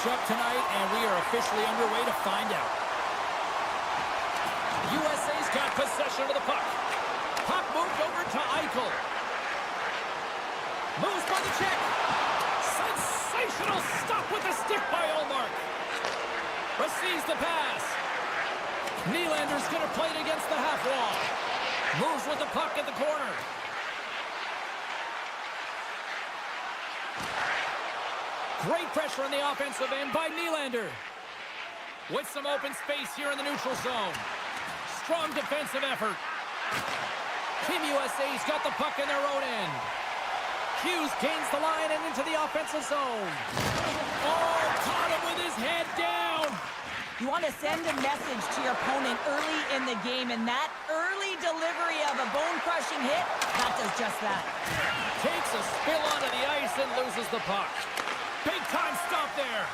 matchup tonight, and we are officially underway to find out. USA's got possession of the puck. Puck moved over to Eichel. Moves by the check. Sensational stop with the stick by Ullmark. Receives the pass. Nylander's going to play it against the half wall. Moves with the puck at the corner. Great pressure on the offensive end by Nylander. With some open space here in the neutral zone. Strong defensive effort. Team USA's got the puck in their own end. Hughes gains the line and into the offensive zone. Oh, caught him with his head down. You want to send a message to your opponent early in the game, and that early delivery of a bone-crushing hit, that does just that. Takes a spill onto the ice and loses the puck. Big-time stop there.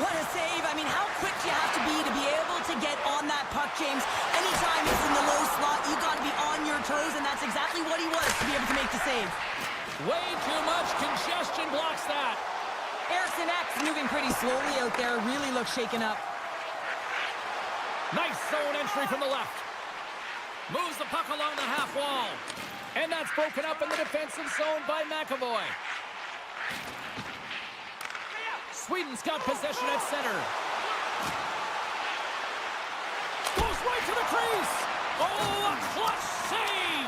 What a save. I mean, how quick do you have to be able to get on that puck, James? Anytime it's in the low slot, you got to be on your toes, and that's exactly what he was to be able to make the save. Way too much congestion blocks that. Eriksson X moving pretty slowly out there, really looks shaken up. Nice zone entry from the left. Moves the puck along the half wall. And that's broken up in the defensive zone by McAvoy. Sweden's got possession at center. Goes right to the crease. Oh, a clutch save.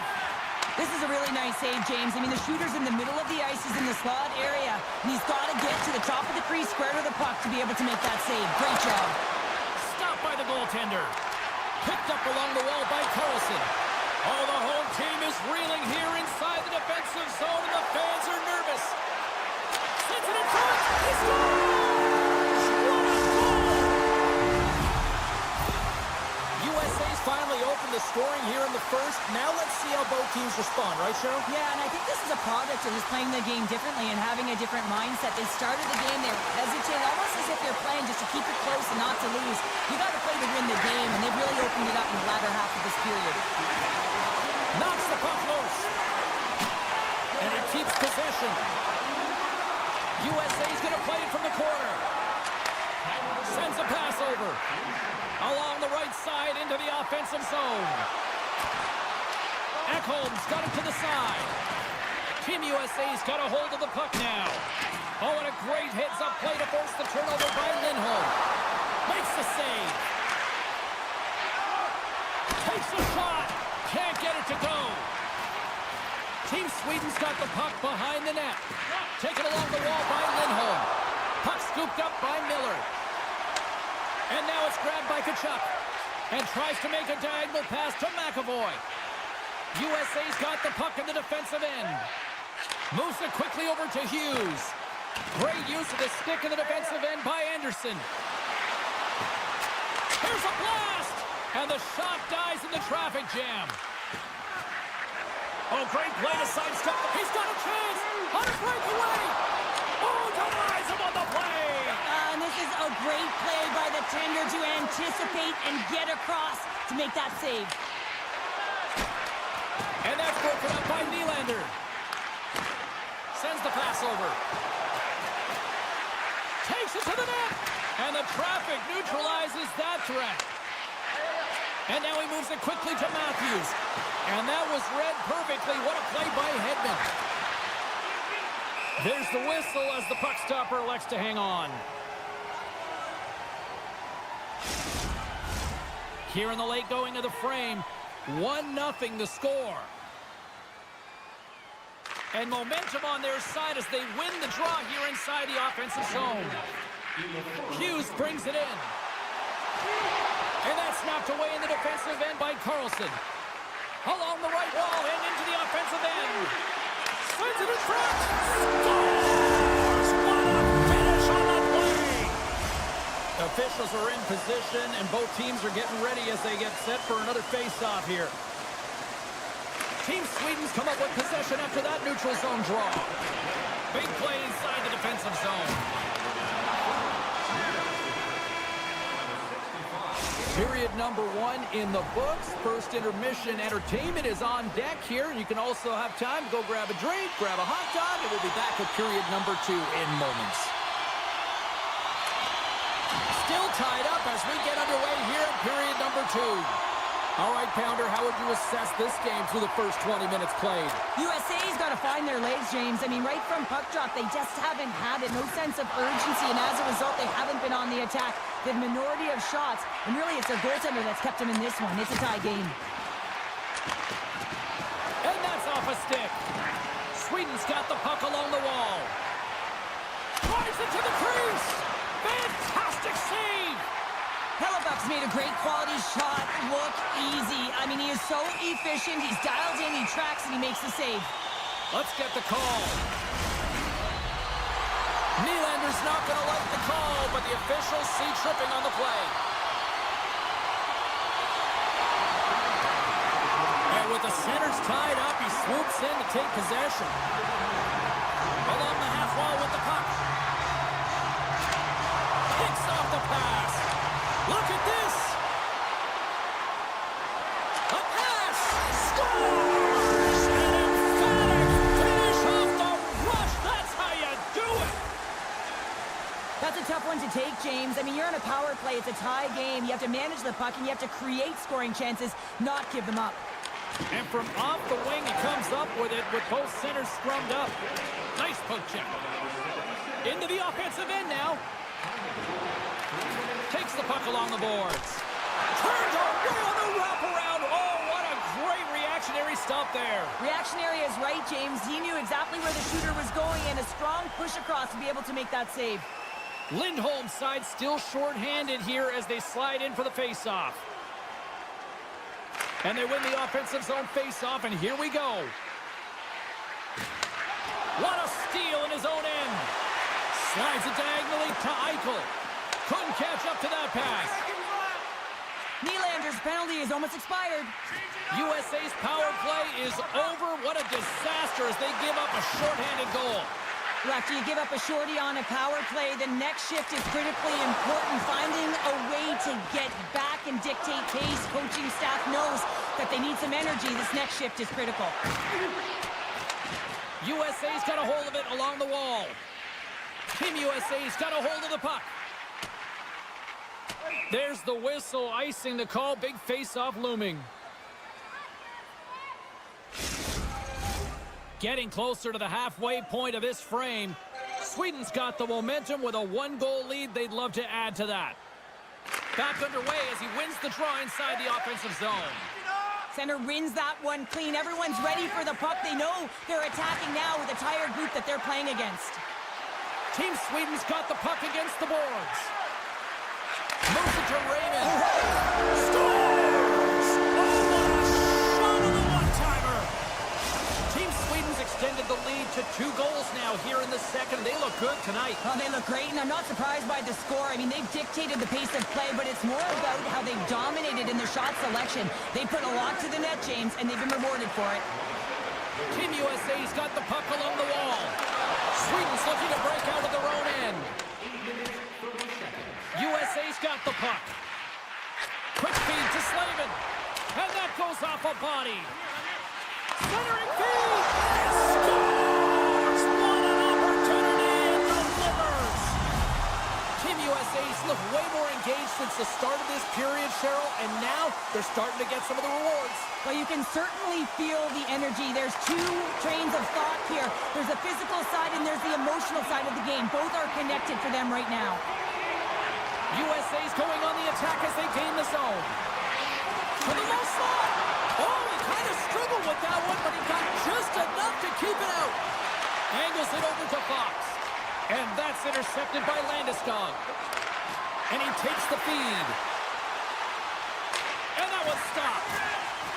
This is a really nice save, James. I mean, the shooter's in the middle of the ice. He's in the slot area. And he's got to get to the top of the crease, square to the puck to be able to make that save. Great job. Stopped by the goaltender. Picked up along the wall by Carlson. Oh, the whole team is reeling here inside the defensive zone, and the fans are nervous. Sends it in front. He scores! What a goal! USA's finally opened the scoring here in the first. Now let's see how both teams respond, right, Cheryl? Yeah, and I think this is a product of just playing the game differently and having a different mindset. They started the game, they were hesitant, almost as if they're playing just to keep it close and not to lose. You got to play to win the game, and they've really opened it up in the latter half of this period. Knocks the puck loose. And he keeps possession. USA's going to play it from the corner. Sends a pass over. Along the right side into the offensive zone. Ekholm's got it to the side. Team USA's got a hold of the puck now. Oh, and a great heads-up play to force the turnover by Lindholm. Makes the save. Takes a shot. Can't get it to go. Team Sweden's got the puck behind the net. Taken along the wall by Lindholm. Puck scooped up by Miller. And now it's grabbed by Tkachuk. And tries to make a diagonal pass to McAvoy. USA's got the puck in the defensive end. Moves it quickly over to Hughes. Great use of the stick in the defensive end by Anderson. Here's a blast! And the shot dies in the traffic jam. Oh, great play to sidestep. He's got a chance. On a breakaway. Oh, denies him on the play. And this is a great play by the tender to anticipate and get across to make that save. And that's broken up by Nylander. Sends the pass over. Takes it to the net. And the traffic neutralizes that threat. And now he moves it quickly to Matthews. And that was read perfectly. What a play by Hedman. There's the whistle as the puck stopper elects to hang on. Here in the late going of the frame, 1-0 the score. And momentum on their side as they win the draw here inside the offensive zone. Hughes brings it in. And that's knocked away in the defensive end by Carlson. Along the right wall and into the offensive end. Sends it in front. Scores! What a finish on the play! Officials are in position, and both teams are getting ready as they get set for another face-off here. Team Sweden's come up with possession after that neutral zone draw. Big play inside the defensive zone. Period number 1 in the books. First intermission entertainment is on deck here. You can also have time to go grab a drink, grab a hot dog, and we'll be back with period number 2 in moments. tied up as we get underway here in period number 2. All right, Pounder, how would you assess this game through the first 20 minutes played? USA's got to find their legs, James. I mean, right from puck drop, they just haven't had it. No sense of urgency, and as a result, they haven't been on the attack. The minority of shots, and really it's their goaltender that's kept them in this one. It's a tie game. And that's off a stick. Sweden's got the puck along the wall. Drives it to the crease. Fantastic save. Hellebuck's made a great quality shot look easy. I mean, he is so efficient. He's dialed in, he tracks, and he makes the save. Let's get the call. Nylander's not going to like the call, but the officials see tripping on the play. And with the centers tied up, he swoops in to take possession. Along the half wall with the puck. Picks off the pass. Look at this! A pass! Scores! An emphatic finish off the rush! That's how you do it! That's a tough one to take, James. I mean, you're on a power play. It's a tie game. You have to manage the puck, and you have to create scoring chances, not give them up. And from off the wing, he comes up with it with both centers scrummed up. Nice poke check. Into the offensive end now. Takes the puck along the boards. Turns away on the wraparound. Oh, what a great reactionary stop there. Reactionary is right, James. He knew exactly where the shooter was going, and a strong push across to be able to make that save. Lindholm's side still short-handed here as they slide in for the face-off. And they win the offensive zone face-off, and here we go. What a steal in his own end. Slides it diagonally to Eichel. Couldn't catch up to that pass. Nylander's penalty is almost expired. USA's power play is over. What a disaster as they give up a shorthanded goal. Well, after you give up a shorty on a power play, the next shift is critically important. Finding a way to get back and dictate pace. Coaching staff knows that they need some energy. This next shift is critical. USA's got a hold of it along the wall. Team USA's got a hold of the puck. There's the whistle, icing the call. Big face-off looming. Getting closer to the halfway point of this frame. Sweden's got the momentum with a 1-goal lead. They'd love to add to that. Back underway as he wins the draw inside the offensive zone. Center wins that one clean. Everyone's ready for the puck. They know they're attacking now with a tired group that they're playing against. Team Sweden's got the puck against the boards. Moves it to Raymond. Scores! Oh, what a shot on the one-timer! Team Sweden's extended the lead to 2 goals now here in the second. They look good tonight. Oh, they look great, and I'm not surprised by the score. I mean, they've dictated the pace of play, but it's more about how they've dominated in their shot selection. They put a lot to the net, James, and they've been rewarded for it. Team USA's got the puck along the wall. Sweden's looking to break out of their own end. USA's got the puck. Quick feed to Slavin. And that goes off a body. Centering feed. And scores! What an opportunity and delivers. Team USA's look way more engaged since the start of this period, Cheryl, and now they're starting to get some of the rewards. Well, you can certainly feel the energy. There's 2 trains of thought here. There's the physical side and there's the emotional side of the game. Both are connected for them right now. USA's going on the attack as they gain the zone. To the low slot. Oh, he kind of struggled with that one, but he got just enough to keep it out. Angles it over to Fox. And that's intercepted by Landeskog. And he takes the feed. And that was stopped.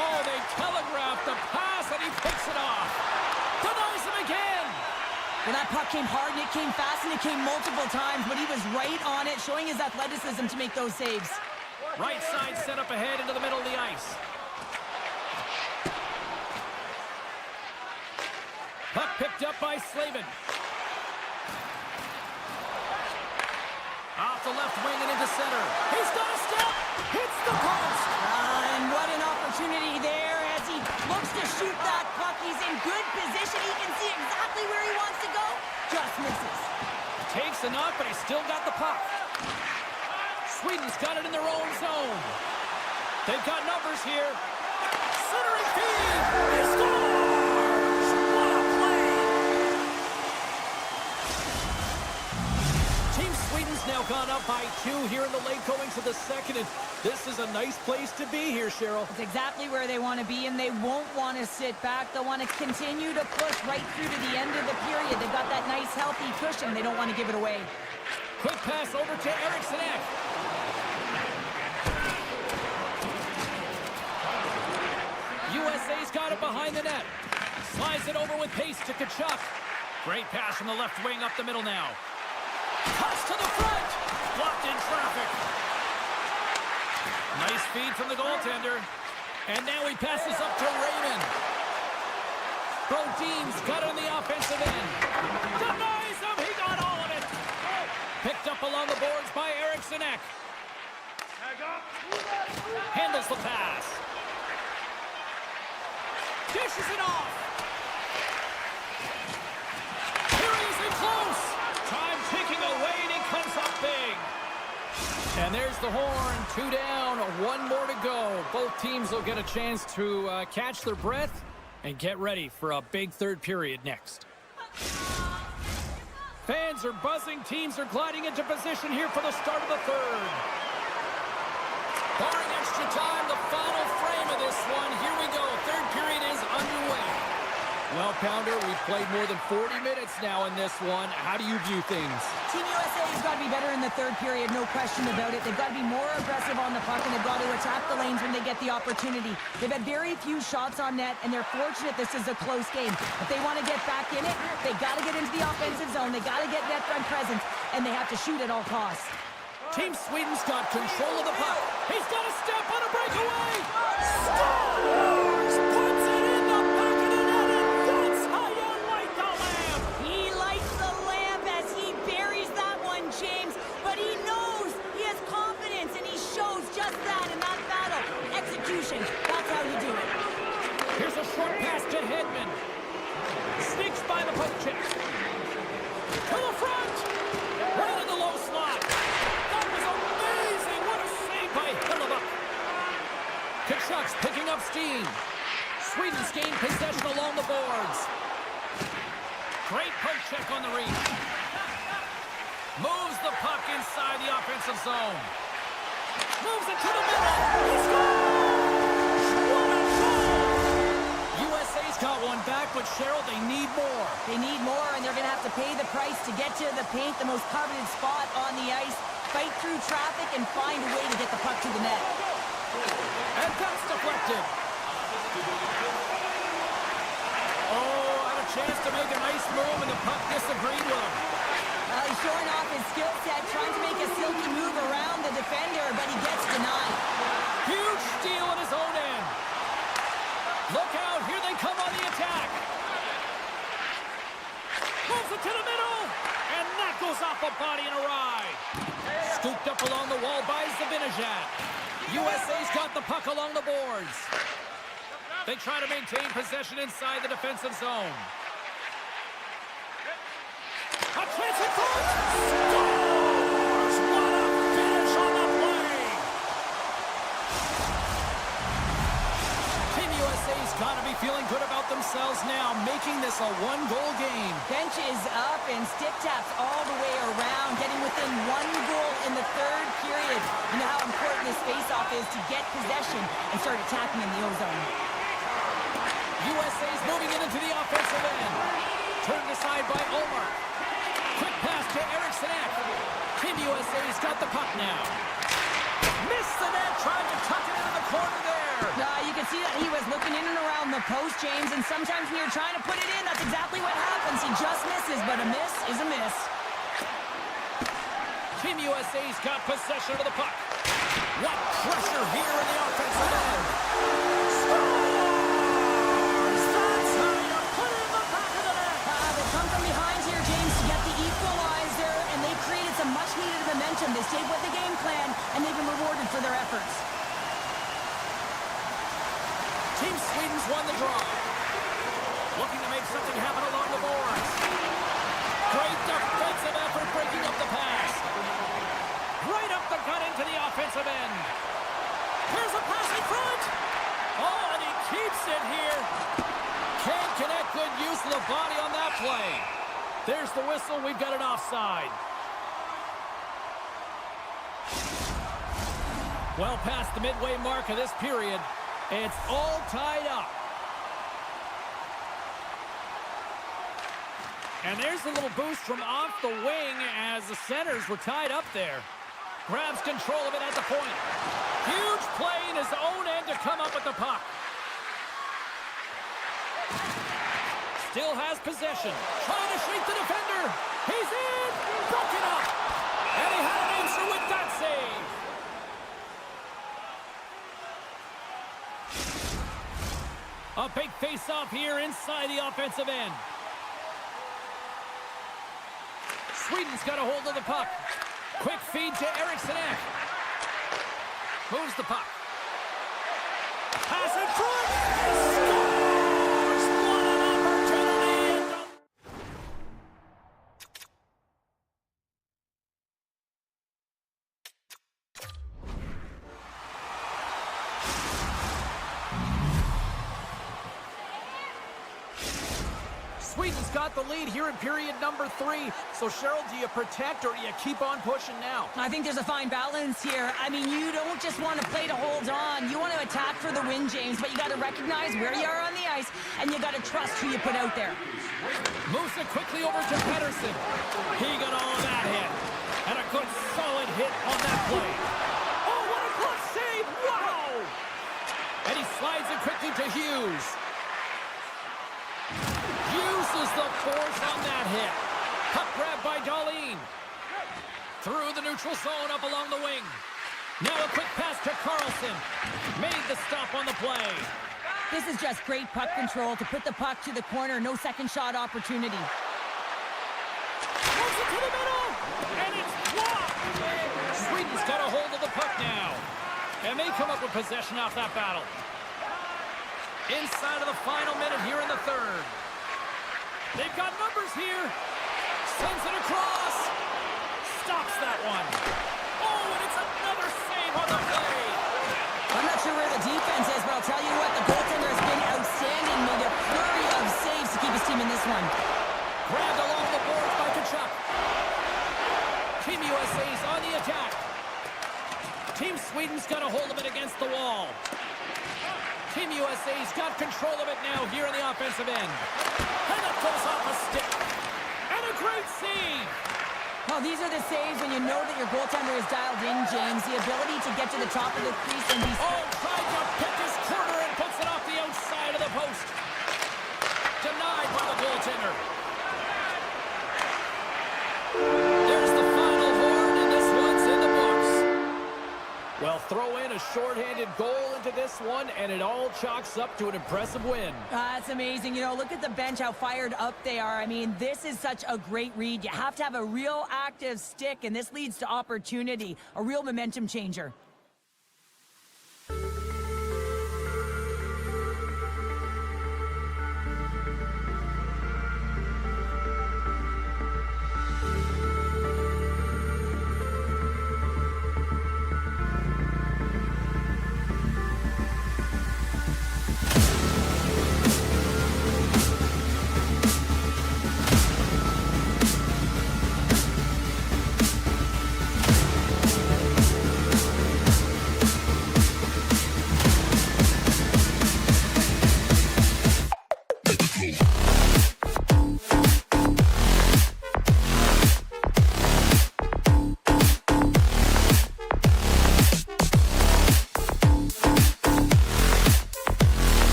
Oh, they telegraphed the pass, and he picks it off. Denies him again. Well, that puck came hard, and it came fast, and it came multiple times, but he was right on it, showing his athleticism to make those saves. Right side set up ahead into the middle of the ice. Puck picked up by Slavin. Off the left wing and into center. He's got a step. Hits the post. And what an opportunity there as he looks to shoot that puck. He's in good position. He can see exactly where he wants to go. Just misses. Takes a knock, but he's still got the puck. Sweden's got it in their own zone. They've got numbers here. Centering feed. He scores! What a play! Team Sweden's now gone up by 2 here in the late going to the second. And this is a nice place to be here, Cheryl. It's exactly where they want to be, and they won't want to sit back. They'll want to continue to push right through to the end of the period. They've got that nice, healthy cushion. They don't want to give it away. Quick pass over to Eriksson. USA's got it behind the net. Slides it over with pace to Tkachuk. Great pass from the left wing up the middle now. Cuts to the front. Blocked in traffic. Nice feed from the goaltender. And now he passes up to Raymond. Brodin's got it on the offensive end. Denies him. He got all of it. Picked up along the boards by Eriksson. Handles the pass. Dishes it off. Here he is in close. Time ticking away, and he comes up big. And there's the horn. 2 down, 1 more to go. Both teams will get a chance to catch their breath and get ready for a big third period next. Fans are buzzing. Teams are gliding into position here for the start of the third. Barring extra time, the final frame of this one. Here we go. Third period is underway. Well, Pounder, we've played more than 40 minutes now in this one. How do you view things? Team USA has got to be better in the third period, no question about it. They've got to be more aggressive on the puck, and they've got to attack the lanes when they get the opportunity. They've had very few shots on net, and they're fortunate this is a close game. If they want to get back in it, they got to get into the offensive zone. They got to get net front presence, and they have to shoot at all costs. Team Sweden's got control of the puck. He's got a step on a breakaway. Scores! Puts it in the back of the net, and that's how you light the lamp. He lights the lamp as he buries that one, James. But he knows he has confidence, and he shows just that in that battle. Execution. That's how you do it. Here's a short pass to Hedman. Sneaks by the poke check. To the front. Right in the low slot. Tkachuk's picking up steam. Sweden's gained possession along the boards. Great poke check on the reach. Moves the puck inside the offensive zone. Moves it to the middle. He scores! What a goal! USA's got one back, but Cheryl, they need more. They need more, and they're going to have to pay the price to get to the paint, the most coveted spot on the ice, fight through traffic, and find a way to get the puck to the net. And that's deflected. Oh, had a chance to make a nice move, and the puck disagreed with him. He's showing off his skill set, trying to make a silky move around the defender, but he gets denied. Huge steal at his own end. Look out, here they come on the attack. Moves it to the middle, and that goes off a body and a ride. Scooped up along the wall by Zibanejad. USA's got the puck along the boards. They try to maintain possession inside the defensive zone. A chance in front! Scores! What a finish on the play! Team USA's got to be feeling good about themselves now, making this a one-goal game. Bench is up and stick taps all the way around, getting within 1 goal in the third period. You know how important this faceoff is to get possession and start attacking in the O-zone. USA's moving it into the offensive end. Turned aside by Omar. Quick pass to Eriksson. Team USA's got the puck now. Missed the net, trying to tuck it into the corner there. You can see that he was looking in and around the post, James, and sometimes when you're trying to put it in, that's exactly what happens. He just misses, but a miss is a miss. Team USA's got possession of the puck. What pressure here in the offensive end. Scores! That's how you put it in the back of the net. They come from behind here, James, to get the equalizer, and they created some much-needed momentum. They stayed with the game plan, and they've been rewarded for their efforts. Team Sweden's won the draw. Looking to make something happen along the boards. Great defensive effort breaking up the pass. Right up the gut into the offensive end. Here's a pass in front. Oh, and he keeps it here. Can't connect. Good use of the body on that play. There's the whistle. We've got an offside. Well past the midway mark of this period. It's all tied up. And there's a little boost from off the wing as the centers were tied up there. Grabs control of it at the point. Huge play in his own end to come up with the puck. Still has possession. Trying to shake the defender. He's in. Broken up. And he had an answer with that save. A big face-off here inside the offensive end. Sweden's got a hold of the puck. Quick feed to Eriksson. Moves the puck. Pass in front. Scores! What an opportunity! Sweden's got the lead here in period number 3. So, Cheryl, do you protect or do you keep on pushing now? I think there's a fine balance here. I mean, you don't just want to play to hold on. You want to attack for the win, James, but you got to recognize where you are on the ice, and you got to trust who you put out there. Moves it quickly over to Pettersson. He got all of that hit. And a good solid hit on that play. Oh, what a glove save! Wow! And he slides it quickly to Hughes. Uses the force on that hit. Puck grab by Darlene. Through the neutral zone up along the wing. Now a quick pass to Carlson. Made the stop on the play. This is just great puck control to put the puck to the corner. No second shot opportunity. Moves it to the middle. And it's blocked. Sweden's got a hold of the puck now. And they come up with possession off that battle. Inside of the final minute here in the third. They've got numbers here. Sends it across. Stops that one. Oh, and it's another save on the play. I'm not sure where the defense is, but I'll tell you what, the goaltender has been outstanding. Made a flurry of saves to keep his team in this one. Grabbed along the boards by Tkachuk. Team USA's on the attack. Team Sweden's got a hold of it against the wall. Team USA's got control of it now here in the offensive end. And it goes off a stick. And a great save. Well, these are the saves when you know that your goaltender is dialed in, James. The ability to get to the top of the crease and be... Oh, tried to pick his corner and puts it off the outside of the post. Denied by the goaltender. There's the final horn, and this one's in the books. Well, throw in a shorthanded goal into this one, and it all chalks up to an impressive win. That's amazing. You know, look at the bench, how fired up they are. I mean, this is such a great read. You have to have a real active stick, and this leads to opportunity, a real momentum changer.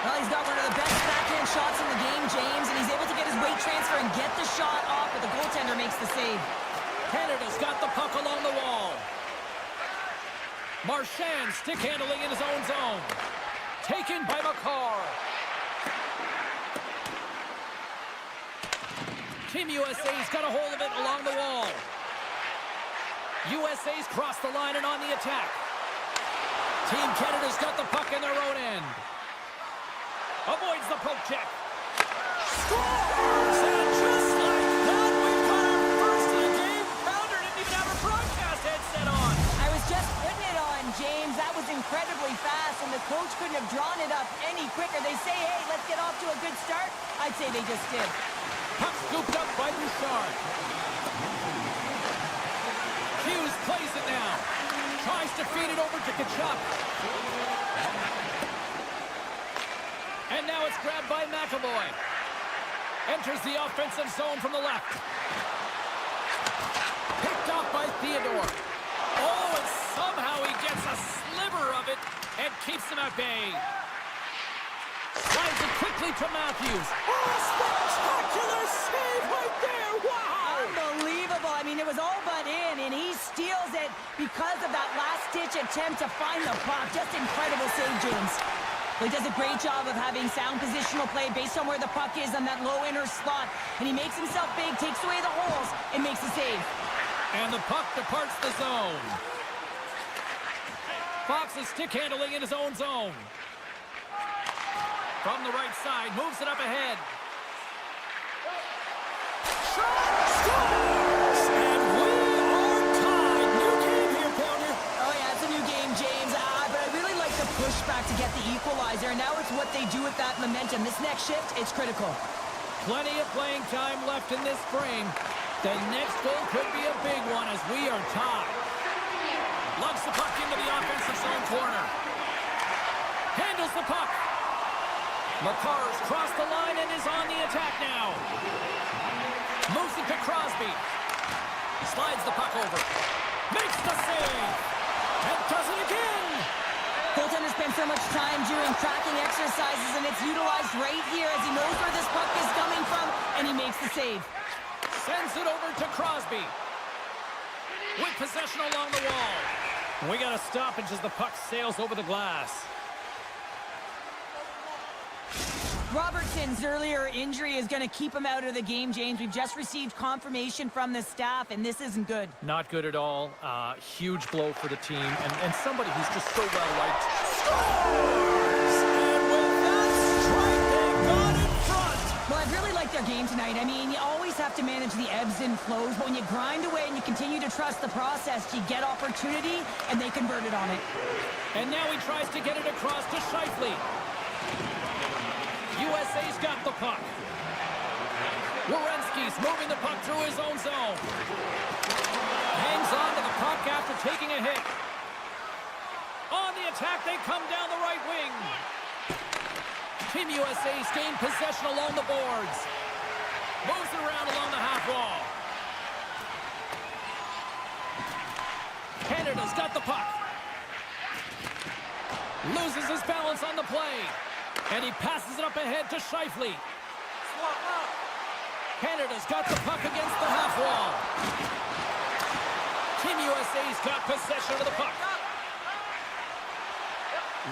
Well, he's got one of the best backhand shots in the game, James, and he's able to get his weight transfer and get the shot off, but the goaltender makes the save. Canada's got the puck along the wall. Marchand stick handling in his own zone. Taken by McCarr. Team USA's got a hold of it along the wall. USA's crossed the line and on the attack. Team Canada's got the puck in their own end. Avoids the poke check. Scores! And just like that, we've got our first of the game. Pounder didn't even have her broadcast headset on. I was just putting it on, James. That was incredibly fast, and the coach couldn't have drawn it up any quicker. They say, hey, let's get off to a good start. I'd say they just did. Puck scooped up by Bouchard. Hughes plays it now. Tries to feed it over to Kachuk. And now it's grabbed by McAvoy. Enters the offensive zone from the left. Picked off by Theodore. Oh, and somehow he gets a sliver of it and keeps him at bay. Slides it quickly to Matthews. Oh, spectacular save right there. Wow. Unbelievable. I mean, it was all but in, and he steals it because of that last-ditch attempt to find the puck. Just incredible save, James. He does a great job of having sound positional play based on where the puck is on that low inner slot, and he makes himself big, takes away the holes, and makes a save. And the puck departs the zone. Fox is stick handling in his own zone. From the right side, moves it up ahead. Scores! And we are tied. New game here, partner. Oh, yeah, it's a new game, James. But I really like the pushback to get the equalizer, and now it's what they do with that momentum. This next shift, it's critical. Plenty of playing time left in this frame. The next goal could be a big one as we are tied. Lugs the puck into the offensive zone corner. Handles the puck. McCarr's crossed the line and is on the attack now. Moves it to Crosby. Slides the puck over. Makes the save. And does it again. Goaltender spends so much time during tracking exercises, and it's utilized right here as he knows where this puck is coming from, and he makes the save. Sends it over to Crosby. With possession along the wall. We got a stoppage as the puck sails over the glass. Robertson's earlier injury is going to keep him out of the game, James. We've just received confirmation from the staff, and this isn't good. Not good at all. Huge blow for the team, and somebody who's just so well-liked. Scores! And with that strike, they got in front! Well, I've really liked their game tonight. I mean, you always have to manage the ebbs and flows, but when you grind away and you continue to trust the process, you get opportunity, and they converted on it. And now he tries to get it across to Scheifele. USA's got the puck. Werenski's moving the puck through his own zone. Hangs on to the puck after taking a hit. On the attack, they come down the right wing. Team USA's gained possession along the boards. Moves it around along the half wall. Canada's got the puck. Loses his balance on the play. And he passes it up ahead to Scheifele. Canada's got the puck against the half wall. Team USA's got possession of the puck.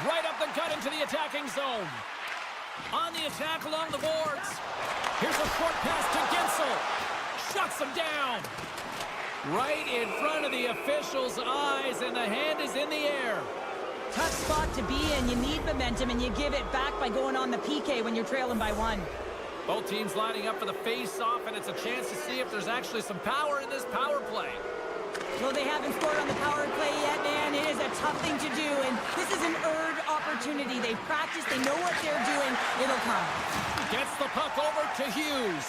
Right up the gut into the attacking zone. On the attack along the boards. Here's a short pass to Gensel. Shuts him down. Right in front of the official's eyes, and the hand is in the air. Tough spot to be in. You need momentum, and you give it back by going on the PK when you're trailing by one. Both teams lining up for the face-off, and it's a chance to see if there's actually some power in this power play. Well, they haven't scored on the power play yet, man. It is a tough thing to do, and this is an earned opportunity. They practice, they know what they're doing. It'll come. Gets the puck over to Hughes.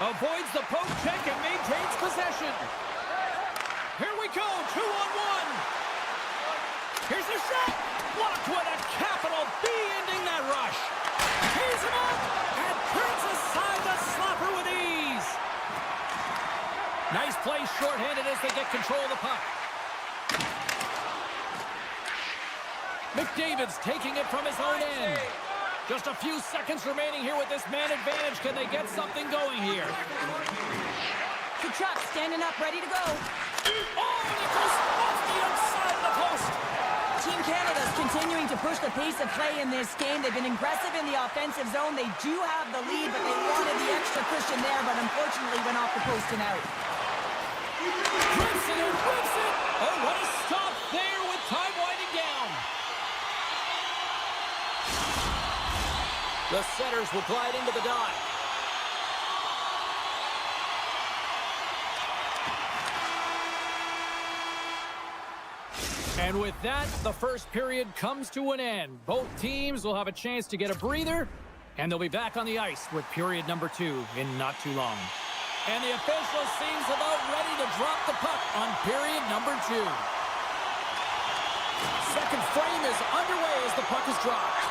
Avoids the poke check and maintains possession. Here we go, 2-on-1. Here's the shot. Blocked with a capital B, ending that rush. Tees him up and turns aside the slapper with ease. Nice play shorthanded as they get control of the puck. McDavid's taking it from his own end. Just a few seconds remaining here with this man advantage. Can they get something going here? Kachuk standing up, ready to go. Oh, and it goes off the outside of the post. Team Canada's continuing to push the pace of play in this game. They've been aggressive in the offensive zone. They do have the lead, but they wanted the extra cushion there, but unfortunately went off the post and out. Rips it and rips it. Oh, what a stop there with time winding down. The setters will glide into the dive. And with that, the first period comes to an end. Both teams will have a chance to get a breather, and they'll be back on the ice with period number 2 in not too long. And the official seems about ready to drop the puck on period number 2. Second frame is underway as the puck is dropped.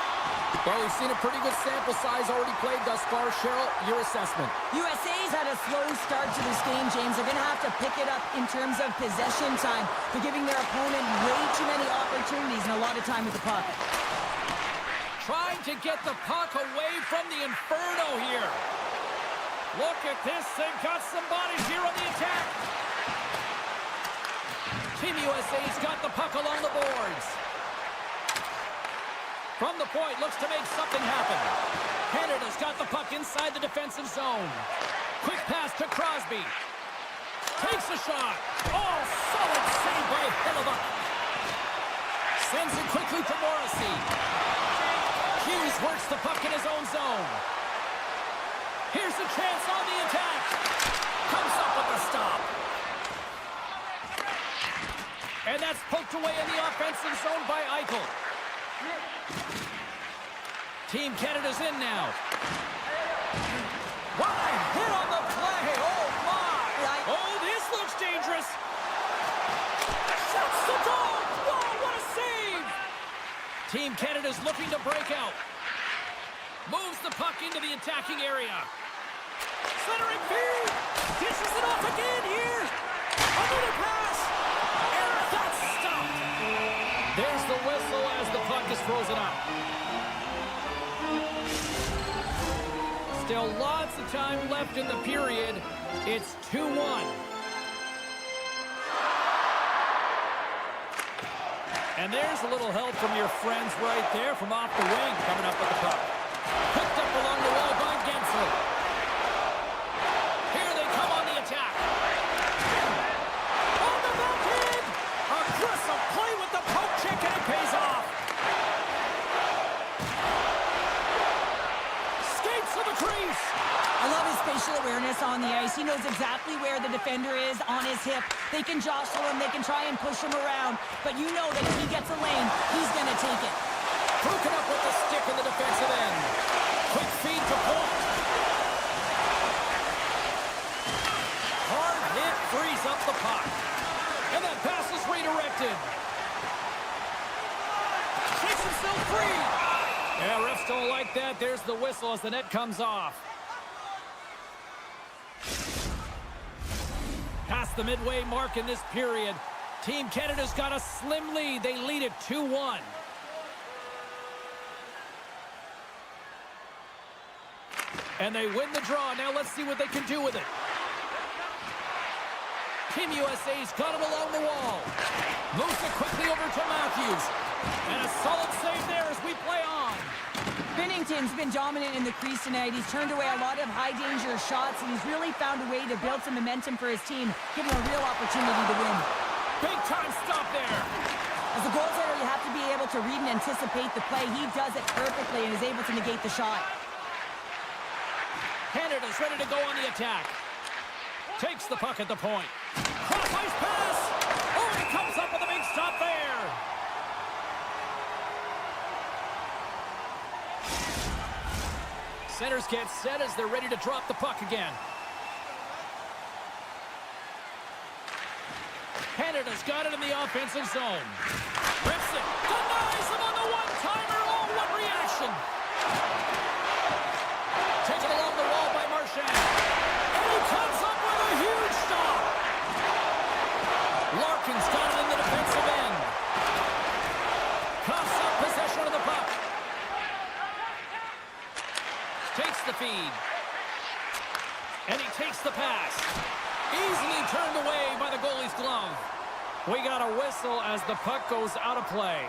Well, we've seen a pretty good sample size already played thus far. Cheryl, your assessment. USA's had a slow start to this game, James. They're going to have to pick it up in terms of possession time. They're giving their opponent way too many opportunities and a lot of time with the puck. Trying to get the puck away from the Inferno here. Look at this. They've got some bodies here on the attack. Team USA's got the puck along the boards. From the point, looks to make something happen. Canada's got the puck inside the defensive zone. Quick pass to Crosby. Takes a shot. Oh, solid save by Hellebuyck. Sends it quickly to Morrissey. Hughes works the puck in his own zone. Here's a chance on the attack. Comes up with the stop. And that's poked away in the offensive zone by Eichel. Team Canada's in now. Wide hit on the play. Oh, my. Oh, this looks dangerous. Shuts the goal. Wow, what a save. Team Canada's looking to break out. Moves the puck into the attacking area. Centering feed. Dishes it off again here. Another pass. And that's stopped. There's the whistle as the puck is frozen up. Still lots of time left in the period. It's 2-1. And there's a little help from your friends right there from off the wing coming up with the puck. Picked up along the wall by Gensel. Here they come on the attack. On the backhand. Aggressive play with the poke check and it pays off. Skates to the crease. I love his spatial awareness on the ice. He knows exactly where the defender is on his hip. They can jostle him. They can try and push him around. But you know that if he gets a lane, he's going to take it. Broken up with the stick in the defensive end. Quick feed to point. Hard hit frees up the puck. And that pass is redirected. Takes himself free. Yeah, refs don't like that. There's the whistle as the net comes off. Past the midway mark in this period. Team Canada's got a slim lead. They lead it 2-1. And they win the draw. Now let's see what they can do with it. Team USA's got it along the wall. Moves it quickly over to Matthews. And a solid save there as we play on. Binnington's been dominant in the crease tonight. He's turned away a lot of high-danger shots, and he's really found a way to build some momentum for his team, giving him a real opportunity to win. Big-time stop there. As a goaltender, you have to be able to read and anticipate the play. He does it perfectly and is able to negate the shot. Canada's ready to go on the attack. Takes the puck at the point. Cross-ice pass. Oh, he comes up with a big stop there. Centers get set as they're ready to drop the puck again. Canada's got it in the offensive zone. Rips it. Denies him on the one-timer. Oh, what reaction. Taken along the wall by Marchand. And he comes up with a huge stop. Larkin's got it in the defensive end. Coughs up possession of the puck. Takes the feed. And he takes the pass. Easily turned away by the goalie's glove. We got a whistle as the puck goes out of play.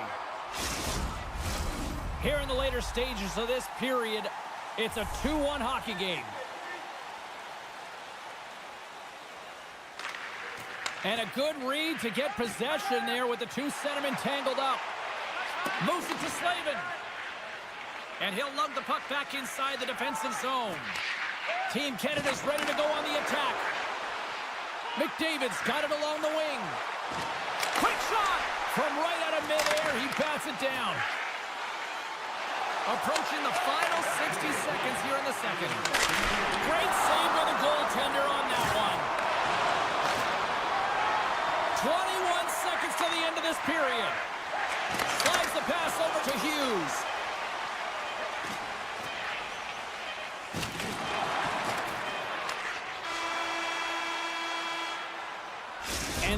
Here in the later stages of this period, it's a 2-1 hockey game. And a good read to get possession there with the two centermen tangled up. Moves it to Slavin. And he'll lug the puck back inside the defensive zone. Team Canada's ready to go on the attack. McDavid's got it along the wing. Quick shot! From right out of midair, he bats it down. Approaching the final 60 seconds here in the second. Great save by the goaltender on that one. 21 seconds to the end of this period. Slides the pass over to Hughes.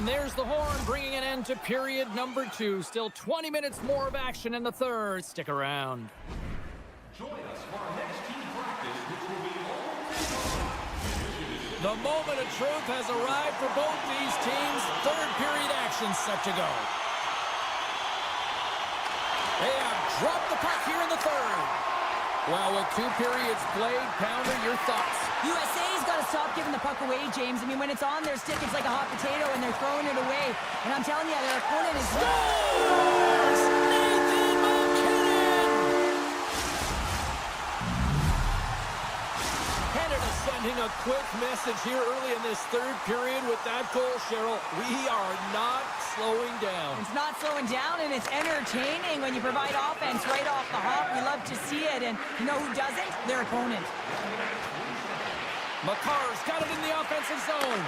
And there's the horn, bringing an end to period number 2. Still 20 minutes more of action in the third. Stick around. Join us for our next team practice, which will be the moment of truth has arrived for both these teams. Third period action set to go. They have dropped the puck here in the third. Well, with 2 periods played, Pounder, your thoughts? USA's got to stop giving the puck away, James. I mean, when it's on their stick, it's like a hot potato, and they're throwing it away. And I'm telling you, their opponent is... Scores! Nathan McKinnon! Canada sending a quick message here early in this third period with that goal, Cheryl. We are not slowing down. It's not slowing down, and it's entertaining when you provide offense right off the hop. We love to see it, and you know who doesn't? Their opponent. McCarr's got it in the offensive zone.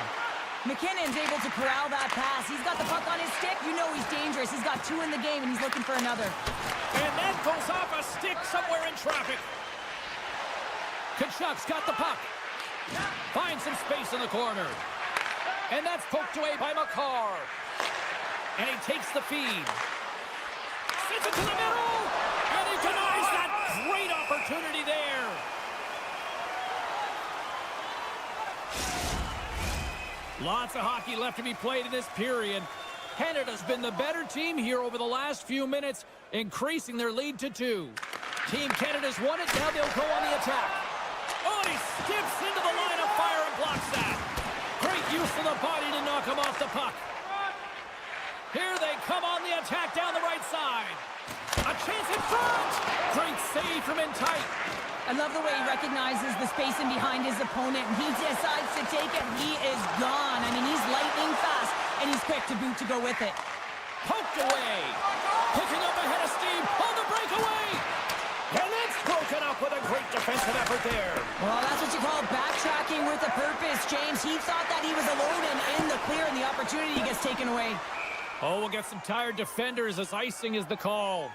McKinnon's able to corral that pass. He's got the puck on his stick. You know he's dangerous. He's got 2 in the game, and he's looking for another. And that goes off a stick somewhere in traffic. Kachuk's got the puck. Finds some space in the corner. And that's poked away by McCarr. And he takes the feed. Sends it to the middle. And he denies that great opportunity there. Lots of hockey left to be played in this period. Canada's been the better team here over the last few minutes, increasing their lead to 2. Team Canada's won it. Now they'll go on the attack. Oh, and he skips into the line of fire and blocks that. Great use of the body to knock him off the puck. Here they come on the attack down the right side. A chance in front. Great save from in tight. I love the way he recognizes the space in behind his opponent, and he decides to take it. He is gone. I mean, he's lightning fast, and he's quick to boot to go with it. Poked away. Picking up ahead of steam on the breakaway. And that's broken up with a great defensive effort there. Well, that's what you call backtracking with a purpose, James. He thought that he was alone and in the clear, and the opportunity gets taken away. Oh, we'll get some tired defenders as icing is the call.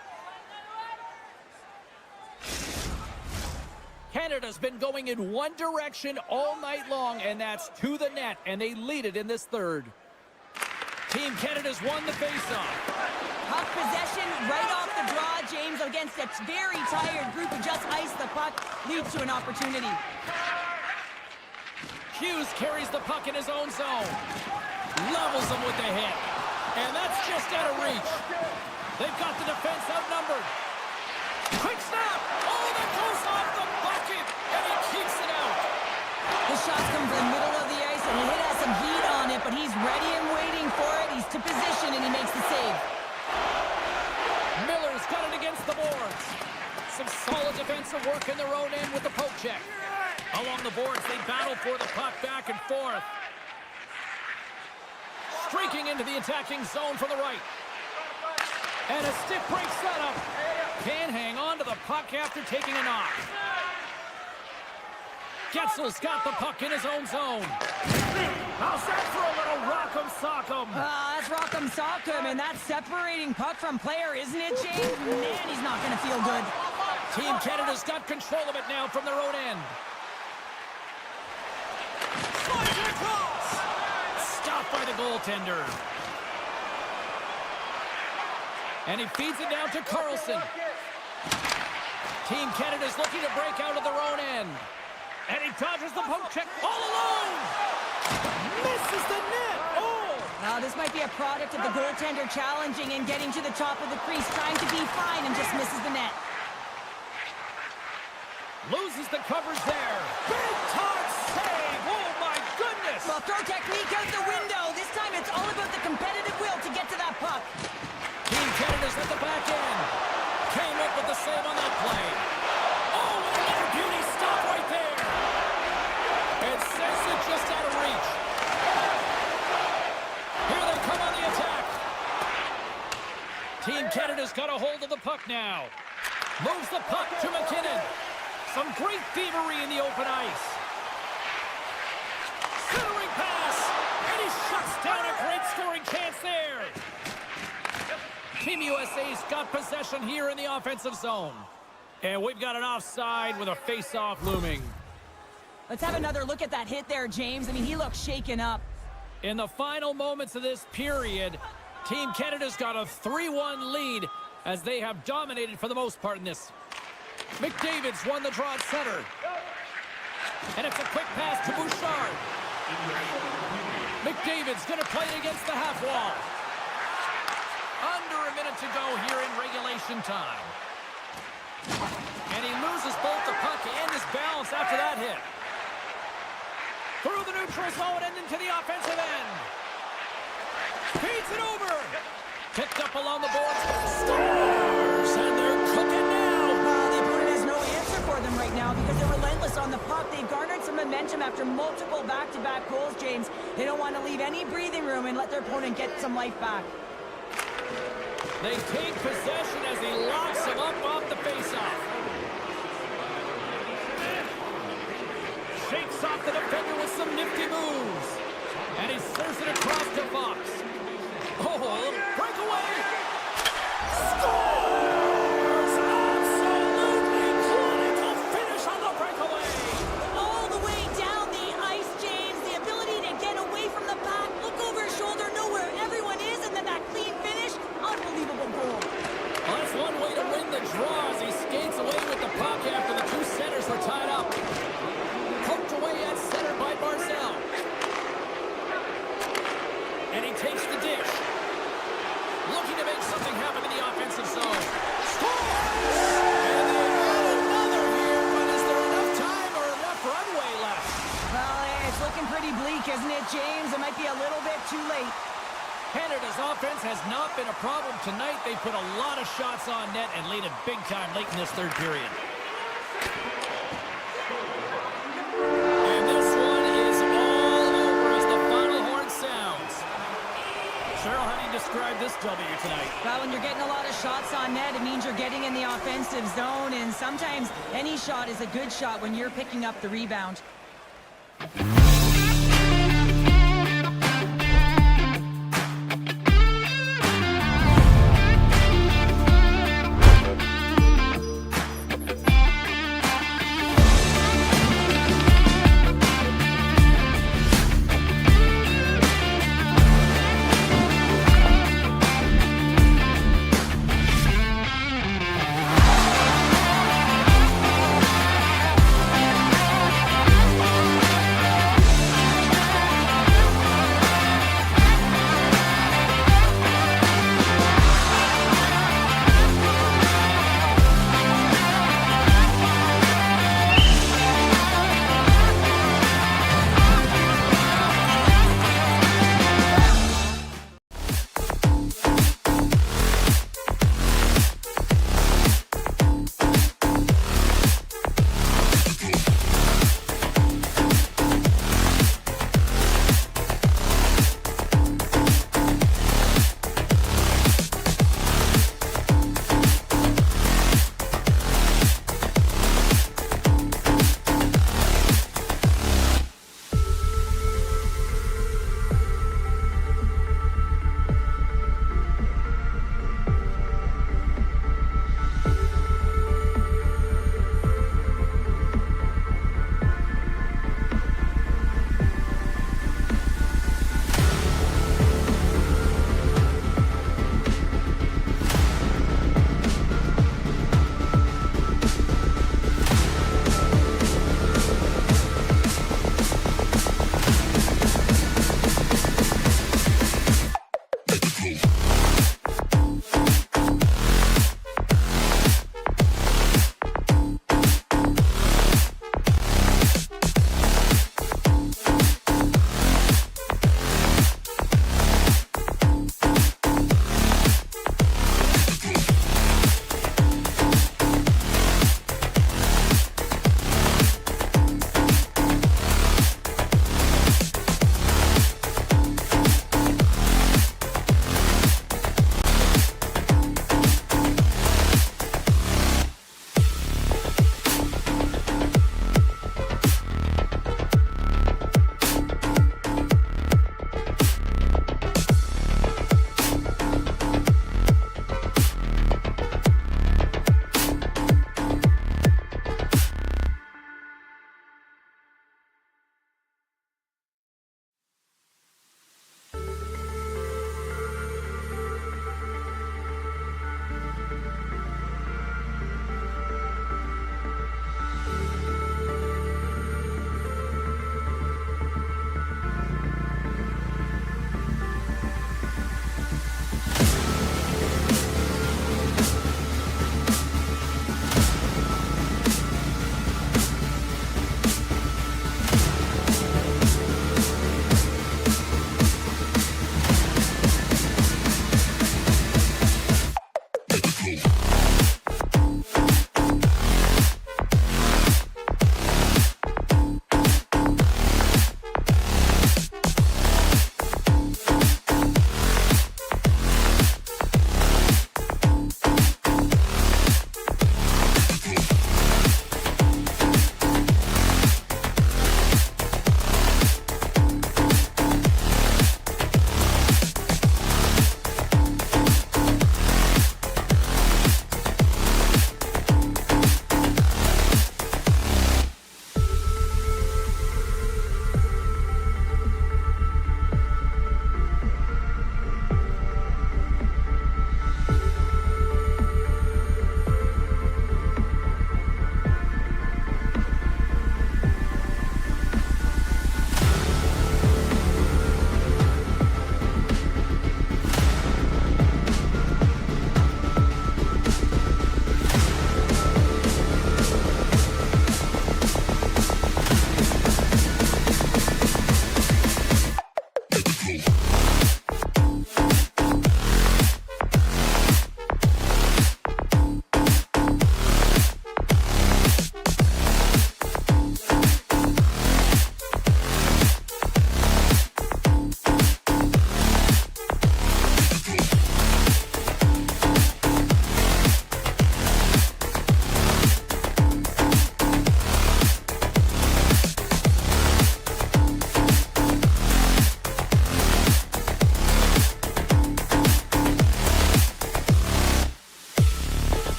Canada's been going in one direction all night long, and that's to the net, and they lead it in this third. Team Canada's won the faceoff. Puck possession right off the draw, James, against a very tired group who just iced the puck, leads to an opportunity. Hughes carries the puck in his own zone. Levels him with the hit. And that's just out of reach. They've got the defense outnumbered. Quick snap! Oh, that goes off the bucket! And he keeps it out. The shot's come from the middle of the ice, and the hit has some heat on it, but he's ready and waiting for it. He's to position, and he makes the save. Miller's got it against the boards. Some solid defensive work in their own end with the poke check. Along the boards, they battle for the puck back and forth. Streaking into the attacking zone from the right. And a stick break setup. Can't hang on to the puck after taking a knock. Getzel's got the puck in his own zone. How's that for a little rock'em sock'em? That's rock'em sock'em, and that's separating puck from player, isn't it, James? Man, he's not going to feel good. Team Canada's got control of it now from their own end. Slides it across. Stopped by the goaltender. And he feeds it down to Carlson. Team Canada's looking to break out of their own end. And he dodges the poke check all alone. Misses the net. Oh! Now, this might be a product of the goaltender challenging and getting to the top of the crease, trying to be fine, and just misses the net. Loses the coverage there. Big time save. Oh, my goodness. Well, throw technique out the window. This time it's all about the competitive will to get to that puck. Team Canada's at the back end. Came up with the save on that play. Oh, another beauty stop right there. It sends it just out of reach. Here they come on the attack. Team Canada's got a hold of the puck now. Moves the puck to McKinnon. Some great thievery in the open ice. Centering pass. And he shuts down a great scoring chance there. Team USA's got possession here in the offensive zone. And we've got an offside with a face-off looming. Let's have another look at that hit there, James. I mean, he looks shaken up. In the final moments of this period, Team Canada's got a 3-1 lead as they have dominated for the most part in this. McDavid's won the draw at center. And it's a quick pass to Bouchard. McDavid's going to play it against the half wall. Under a minute to go here in regulation time. And he loses both the puck and his balance after that hit. Through the neutral zone and into the offensive end. Feeds it over. Picked up along the boards. Scores! And they're cooking now. The opponent has no answer for them right now because they're relentless on the puck. They've garnered some momentum after multiple back-to-back goals, James. They don't want to leave any breathing room and let their opponent get some life back. They take possession as he locks him up off the faceoff. Shakes off the defender with some nifty moves. And he serves it across to Fox. Oh, a little breakaway. Scores! Absolutely clinical finish on the breakaway. All the way down the ice, James. The ability to get away from the pack, look over his shoulder, know where everyone is, and then that clean finish. Unbelievable goal. Well, that's one way to win the draw as he skates away with the puck after the two centers were tied up. Poked away at center by Barzell. And he takes the dish. Looking to make something happen in the offensive zone. Scores! And they add another here, but is there enough time or enough runway left? Well, it's looking pretty bleak, isn't it, James? It might be a little bit too late. Canada's offense has not been a problem tonight. They put a lot of shots on net and lead it big time late in this third period. And this one is all over as the final horn sounds. Cheryl, how do you describe this W tonight? Well, when you're getting a lot of shots on net, it means you're getting in the offensive zone, and sometimes any shot is a good shot when you're picking up the rebound.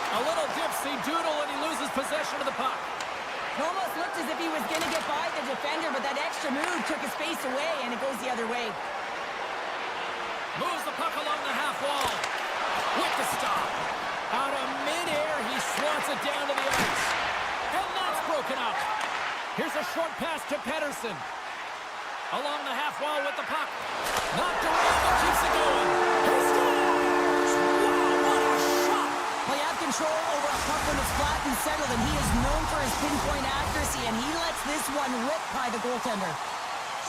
A little dipsy doodle and he loses possession of the puck. It almost looked as if he was going to get by the defender, but that extra move took his space away, and it goes the other way. Moves the puck along the half wall. With the stop. Out of midair, he swats it down to the ice. And that's broken up. Here's a short pass to Pettersson. Along the half wall with the puck. Knocked around and keeps it going. He scores! Wow, what a shot! Well, you have control over a puck when it's flat and settled, and he is known for his pinpoint accuracy, and he lets this one rip by the goaltender.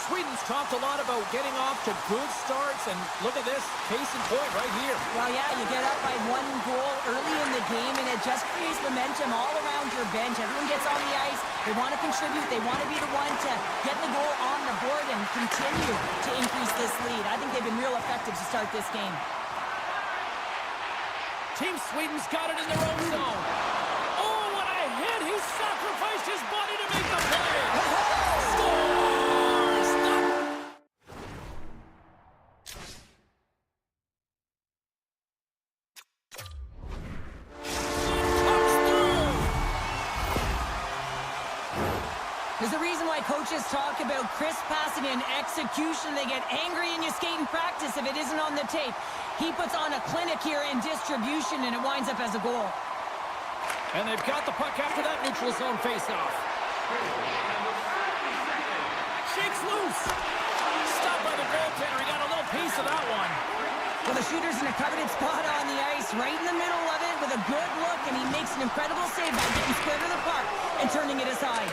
Sweden's talked a lot about getting off to good starts, and look at this, case in point right here. Well, yeah, you get up by 1 goal early in the game, and it just creates momentum all around your bench. Everyone gets on the ice. They want to contribute. They want to be the one to get the goal on the board and continue to increase this lead. I think they've been real effective to start this game. Team Sweden's got it in their own zone. Oh, what a hit! He sacrificed his body to make the play. Scores! There's a reason why coaches talk about crisp passing and execution. They get angry and you skate in practice if it isn't on the tape. He puts on a clinic here in distribution, and it winds up as a goal. And they've got the puck after that neutral zone faceoff. Shakes loose. Stopped by the goaltender. He got a little piece of that one. Well, the shooter's in a coveted spot on the ice, right in the middle of it with a good look, and he makes an incredible save by getting square to the puck and turning it aside.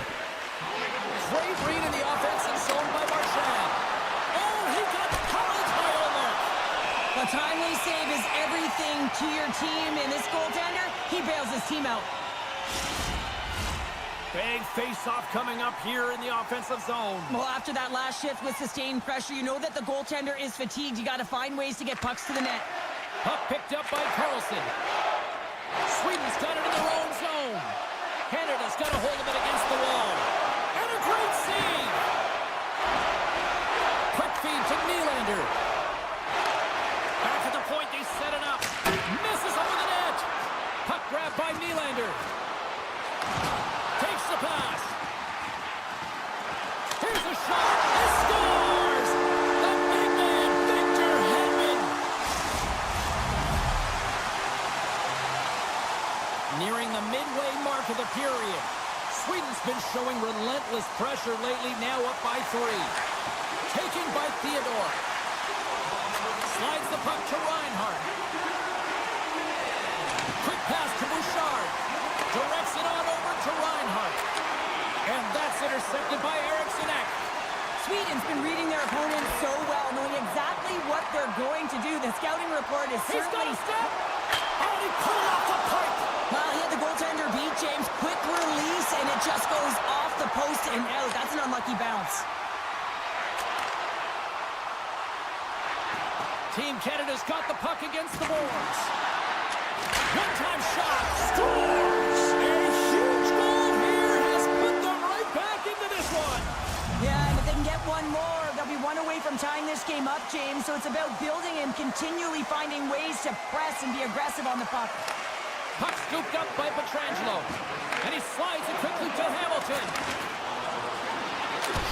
Great read in the offensive zone by Marchand. Oh, he got caught by Olmark. A timely save is everything to your team, and this goaltender, he bails his team out. Big face-off coming up here in the offensive zone. Well, after that last shift with sustained pressure, you know that the goaltender is fatigued. You got to find ways to get pucks to the net. Puck picked up by Carlson. Sweden's got it in their own zone. Canada's got a hold of it against the wall. And a great save. Quick feed to Nylander. Back at the point, they set it up. Misses over the net. Puck grabbed by Nylander. Takes the pass. Here's a shot. He scores! The big man, Victor Hedman. Nearing the midway mark of the period. Sweden's been showing relentless pressure lately, now up by 3. Taken by Theodore. Slides the puck to Reinhart. Quick pass to Bouchard. Directs it on over to Reinhart. And that's intercepted by Eriksson Ek. Sweden's been reading their opponents so well, knowing exactly what they're going to do. The scouting report is He's got certainly... a step. Oh, he pulled off the pipe. Well, he had the goaltender beat, James. Quick release, and it just goes off the post and out. That's an unlucky bounce. Team Canada's got the puck against the boards. One-time shot. Scores! A huge goal here has put them right back into this one. Yeah, and if they can get one more, they'll be one away from tying this game up, James. So it's about building and continually finding ways to press and be aggressive on the puck. Puck scooped up by Pietrangelo. And he slides it quickly to Hamilton.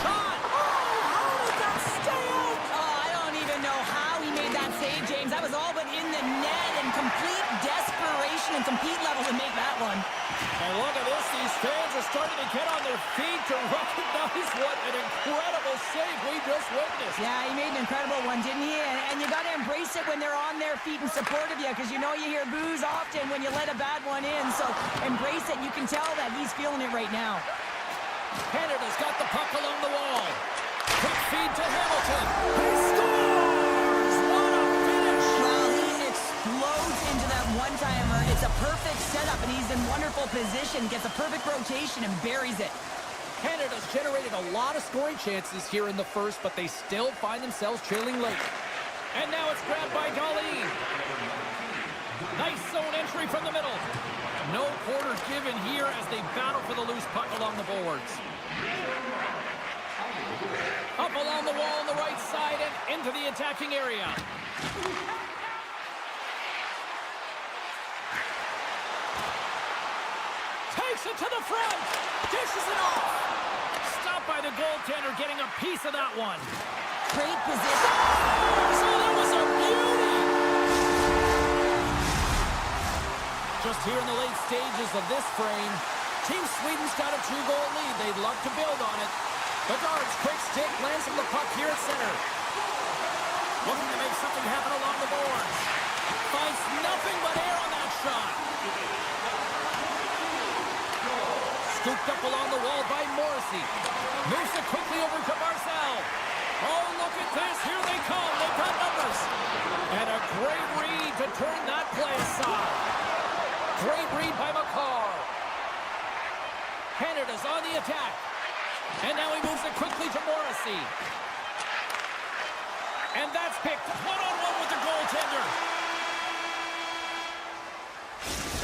Shot! Oh, how did that stay out? Oh, I don't even know how he made that save, James. That was all but in the net, and complete desperation and compete level to make that one. And look at this. These fans are starting to get on their feet to recognize what an incredible save we just witnessed. Yeah, he made an incredible one, didn't he? And you got to embrace it when they're on their feet in support of you, because you know you hear boos often when you let a bad one in. So embrace it. You can tell that he's feeling it right now. Canada's got the puck along the wall. Quick feed to Hamilton. He scores! What a finish! Well, he explodes into that one-timer. It's a perfect setup, and he's in wonderful position. Gets a perfect rotation and buries it. Canada's generated a lot of scoring chances here in the first, but they still find themselves trailing late. And now it's grabbed by Dahlin. Nice zone entry from the middle. No quarter given here as they battle for the loose puck along the boards. Up along the wall on the right side and into the attacking area. Takes it to the front. Dishes it off. Stopped by the goaltender, getting a piece of that one. Great position. So that was a beauty. Just here in the late stages of this frame, Team Sweden's got a 2-goal lead. They'd love to build on it. Bedard's quick stick lands on the puck here at center. Looking to make something happen along the boards. Finds nothing but air on that shot. Scooped up along the wall by Morrissey. Moves it quickly over to Barzal. Oh, look at this. Here they come. They've got numbers. And a great read to turn that play aside. Great read by McCarr. Canada's on the attack. And now he moves it quickly to Morrissey. And that's picked one-on-one with the goaltender.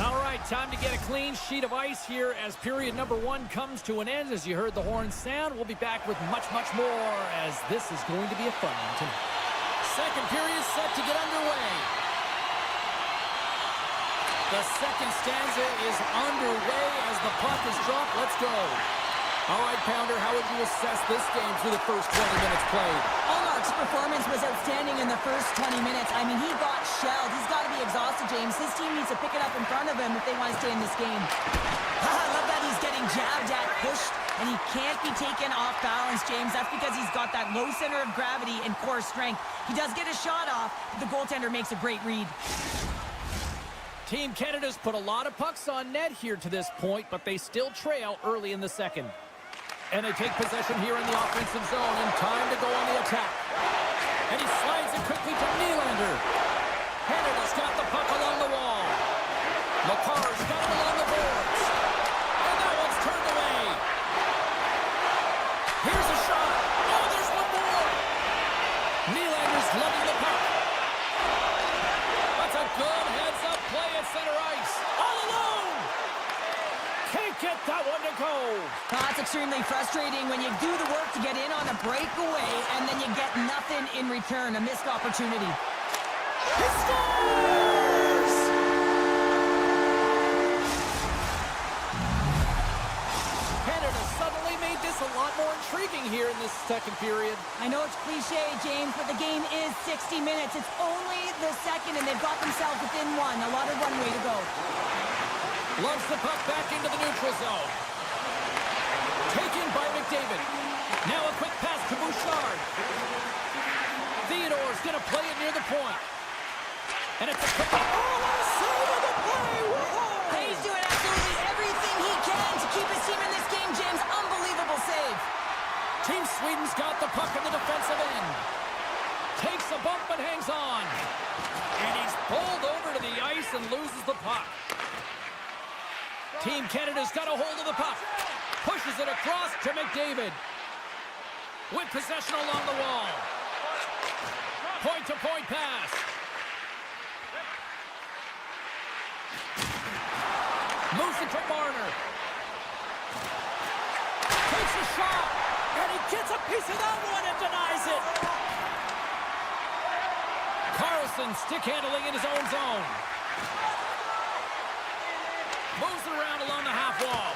All right, time to get a clean sheet of ice here as period number 1 comes to an end. As you heard the horn sound, we'll be back with much, much more as this is going to be a fun one tonight. Second period set to get underway. The second stanza is underway as the puck is dropped. Let's go. All right, Pounder, how would you assess this game through the first 20 minutes played? Allmark's performance was outstanding in the first 20 minutes. I mean, he got shelled. He's got to be exhausted, James. His team needs to pick it up in front of him if they want to stay in this game. I love that he's getting jabbed at, pushed, and he can't be taken off balance, James. That's because he's got that low center of gravity and core strength. He does get a shot off, but the goaltender makes a great read. Team Canada's put a lot of pucks on net here to this point, but they still trail early in the second. And they take possession here in the offensive zone and time to go on the attack. And he slides it quickly to Nylander. Canada's got the puck along the wall. McCarr's got it along the boards. And that one's turned away. Here's a shot. Oh, there's one more. Nylander's lugging the puck. That's a good heads-up play at center ice. All alone. Can't get that one to go. That's extremely frustrating when you do the work to get in on a breakaway and then you get nothing in return, a missed opportunity. He scores! Canada suddenly made this a lot more intriguing here in this second period. I know it's cliche, James, but the game is 60 minutes. It's only the second, and they've got themselves within one. A lot of runway to go. Loves the puck back into the neutral zone. Taken by McDavid. Now a quick pass to Bouchard. Theodore's going to play it near the point. And it's a quick... Oh, what a save of the play! Whoa! He's doing absolutely everything he can to keep his team in this game, James. Unbelievable save. Team Sweden's got the puck in the defensive end. Takes a bump but hangs on. And he's pulled over to the ice and loses the puck. Team Canada's got a hold of the puck. Pushes it across to McDavid. With possession along the wall. Point-to-point pass. Moves it to Marner. Takes a shot. And he gets a piece of that one and denies it. Carlson stick handling in his own zone. Moves it around along the half wall.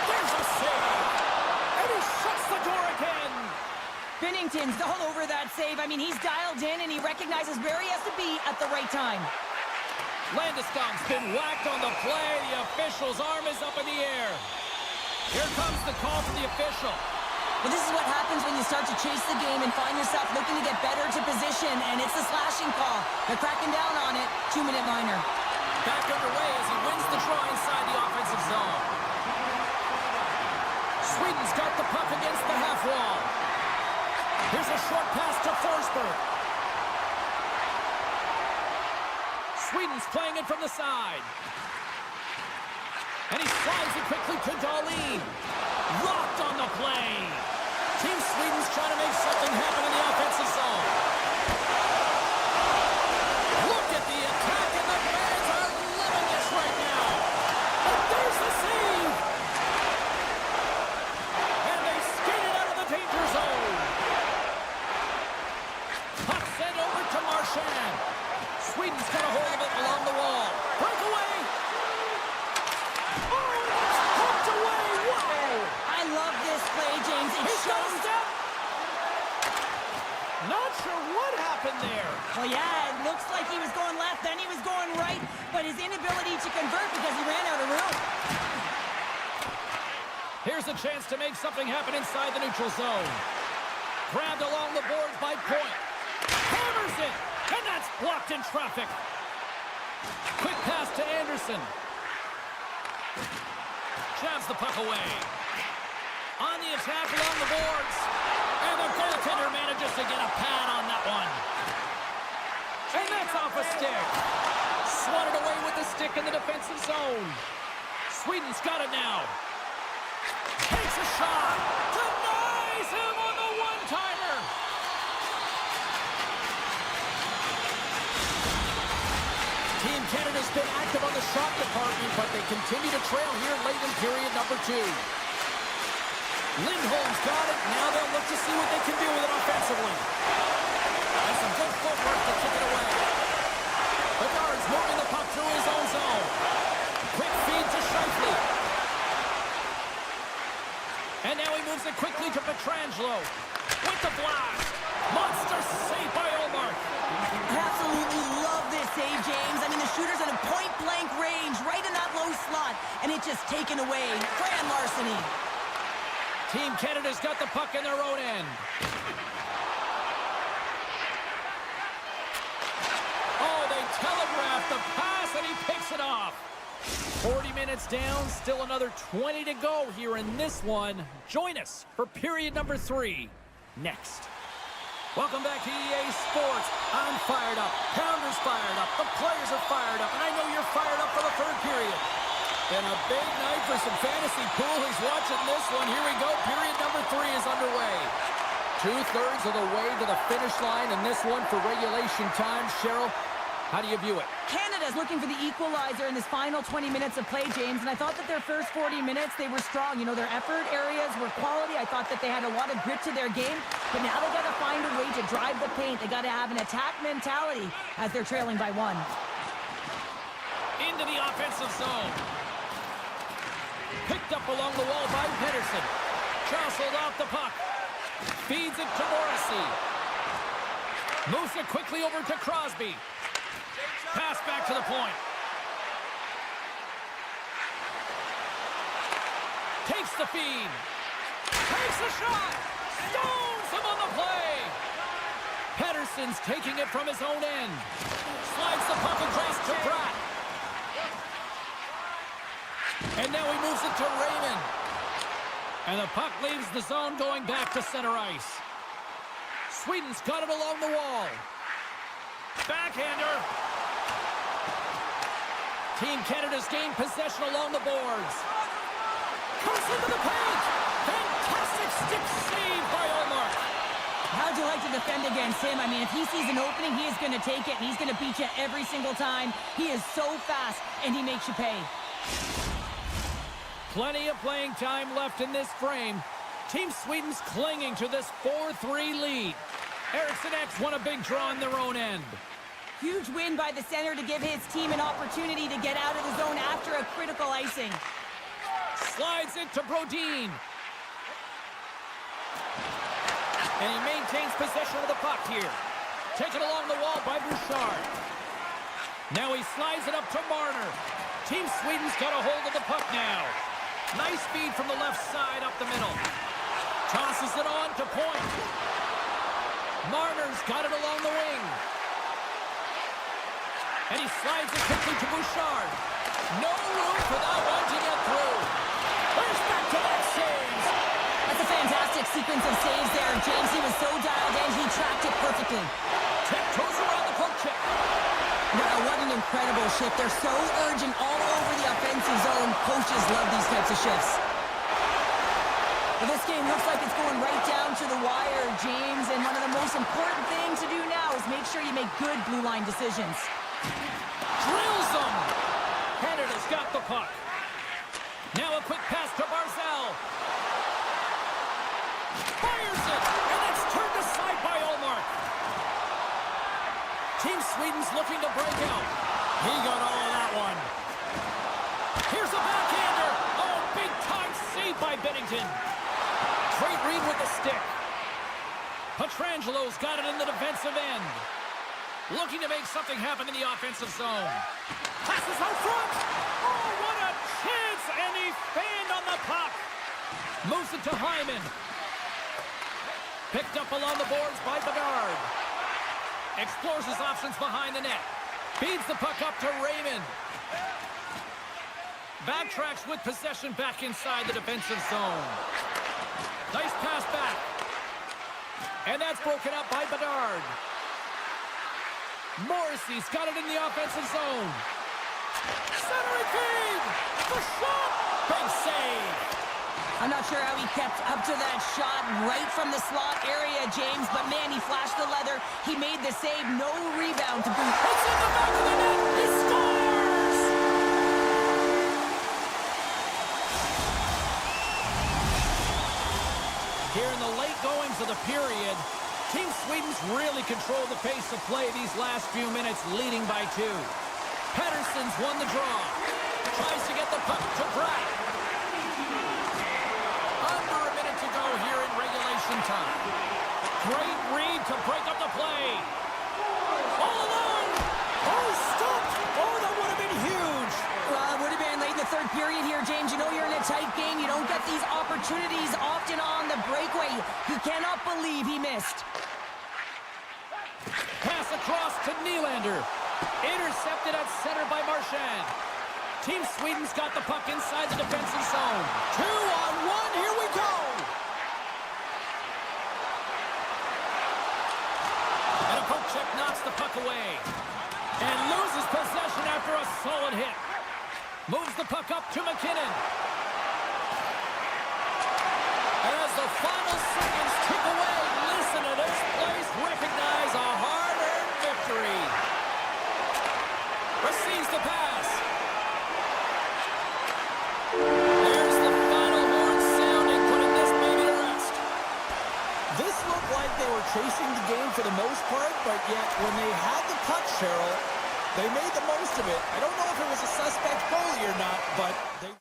There's a save. And he shuts the door again. Binnington's all over that save. I mean, he's dialed in and he recognizes where he has to be at the right time. Landeskog's been whacked on the play. The official's arm is up in the air. Here comes the call from the official. Well, this is what happens when you start to chase the game and find yourself looking to get better to position, and it's a slashing call. They're cracking down on it. 2-minute minor. Back underway as he wins the draw inside the offensive zone. Sweden's got the puck against the half wall. Here's a short pass to Forsberg. Sweden's playing it from the side. And he slides it quickly to Dahlin. Rocked on the play. Team Sweden's trying to make something happen in the offensive zone. Look at the attack, and the fans are loving this right now. And there's the save. And they skated out of the danger zone. Puck sent over to Marchand. Sweden's got a hold of it along the wall. Breakaway. Oh, it's hooked chance to make something happen inside the neutral zone. Grabbed along the boards by Point. Hammers it, and that's blocked in traffic. Quick pass to Anderson. Jabs the puck away. On the attack along the boards. And the goaltender manages to get a pad on that one. And that's off a stick. Swatted away with the stick in the defensive zone. Sweden's got it now. Takes a shot. Denies him on the one-timer. Team Canada's been active on the shot department, but they continue to trail here late in period number 2. Lindholm's got it. Now they'll look to see what they can do with it offensively. And some good footwork to kick it away. The guard's moving the puck through his own zone. Quick feed to Scheifele. And now he moves it quickly to Pietrangelo. With the blast. Monster save by Omar. I absolutely love this save, James. I mean, the shooter's at a point-blank range, right in that low slot, and it's just taken away. Grand larceny. Team Canada's got the puck in their own end. Oh, they telegraphed the pass, and he picks it off. 40 minutes down, still another 20 to go here in this one. Join us for period number 3 next. Welcome back to EA Sports. I'm fired up. Pounder's fired up. The players are fired up, and I know you're fired up for the 3rd period. And a big night for some fantasy pool. Who's watching this one? Here we go. Period number 3 is underway. 2/3 of the way to the finish line in this one for regulation time. Cheryl, how do you view it? Canada's looking for the equalizer in this final 20 minutes of play, James, and I thought that their first 40 minutes, they were strong. You know, their effort areas were quality. I thought that they had a lot of grit to their game, but now they got to find a way to drive the paint. They got to have an attack mentality as they're trailing by 1. Into the offensive zone. Picked up along the wall by Pedersen. Jostled off the puck. Feeds it to Morrissey. Moves it quickly over to Crosby. Pass back to the point. Takes the feed. Takes the shot. Stones him on the play. Pedersen's taking it from his own end. Slides the puck across to Pratt. And now he moves it to Raymond. And the puck leaves the zone going back to center ice. Sweden's got it along the wall. Backhander. Team Canada's gained possession along the boards. Comes into the paint. Fantastic stick save by Omar. How'd you like to defend against him? I mean, if he sees an opening, he is going to take it, and he's going to beat you every single time. He is so fast, and he makes you pay. Plenty of playing time left in this frame. Team Sweden's clinging to this 4-3 lead. Eriksson X won a big draw in their own end. Huge win by the center to give his team an opportunity to get out of the zone after a critical icing. Slides it to Brodin. And he maintains possession of the puck here. Taken along the wall by Bouchard. Now he slides it up to Marner. Team Sweden's got a hold of the puck now. Nice feed from the left side up the middle. Tosses it on to Point. Marner's got it along the wing. And he slides it quickly to Bouchard. No room for that one to get through. There's back-to-back saves. That's a fantastic sequence of saves there, James. He was so dialed in, he tracked it perfectly. Tiptoes around the poke check. Now, what an incredible shift. They're so urgent all over the offensive zone. Coaches love these types of shifts. Well, this game looks like it's going right down to the wire, James. And one of the most important things to do now is make sure you make good blue line decisions. Drills them. Canada's got the puck. Now a quick pass to Barzal. Fires it, and it's turned aside by Olmark. Team Sweden's looking to break out. He got all of that one. Here's a backhander. Oh, big time save by Bennington. Great read with the stick. Pietrangelo's got it in the defensive end. Looking to make something happen in the offensive zone. Passes out front. Oh, what a chance! And he fanned on the puck. Moves it to Hyman. Picked up along the boards by Bedard. Explores his options behind the net. Feeds the puck up to Raymond. Backtracks with possession back inside the defensive zone. Nice pass back. And that's broken up by Bedard. Morrissey's got it in the offensive zone. Centering feed! The shot! Big save! I'm not sure how he kept up to that shot right from the slot area, James, but man, he flashed the leather. He made the save, no rebound to boot. It's in the back of the net! He scores! Here in the late goings of the period, Team Sweden's really controlled the pace of play these last few minutes, leading by 2. Pettersson's won the draw. Tries to get the puck to Pratt. Under a minute to go here in regulation time. Great read to break up the play. All alone. Oh, stopped. Oh, that would have been huge. Well, it would have been late in the third period here, James. You know you're in a tight game. You don't get these opportunities often on the breakaway. He cannot believe he missed. Pass across to Nylander. Intercepted at center by Marchand. Team Sweden's got the puck inside the defensive zone. 2-on-1, here we go! And a poke check knocks the puck away. And loses possession after a solid hit. Moves the puck up to McKinnon. And as the final seconds tick away, listen to this place recognize a hard-earned victory. Receives the pass. There's the final horn sounding, putting this baby to rest. This looked like they were chasing the game for the most part, but yet when they had the puck, Cheryl, they made the most of it. I don't know if it was a suspect goalie or not, but they...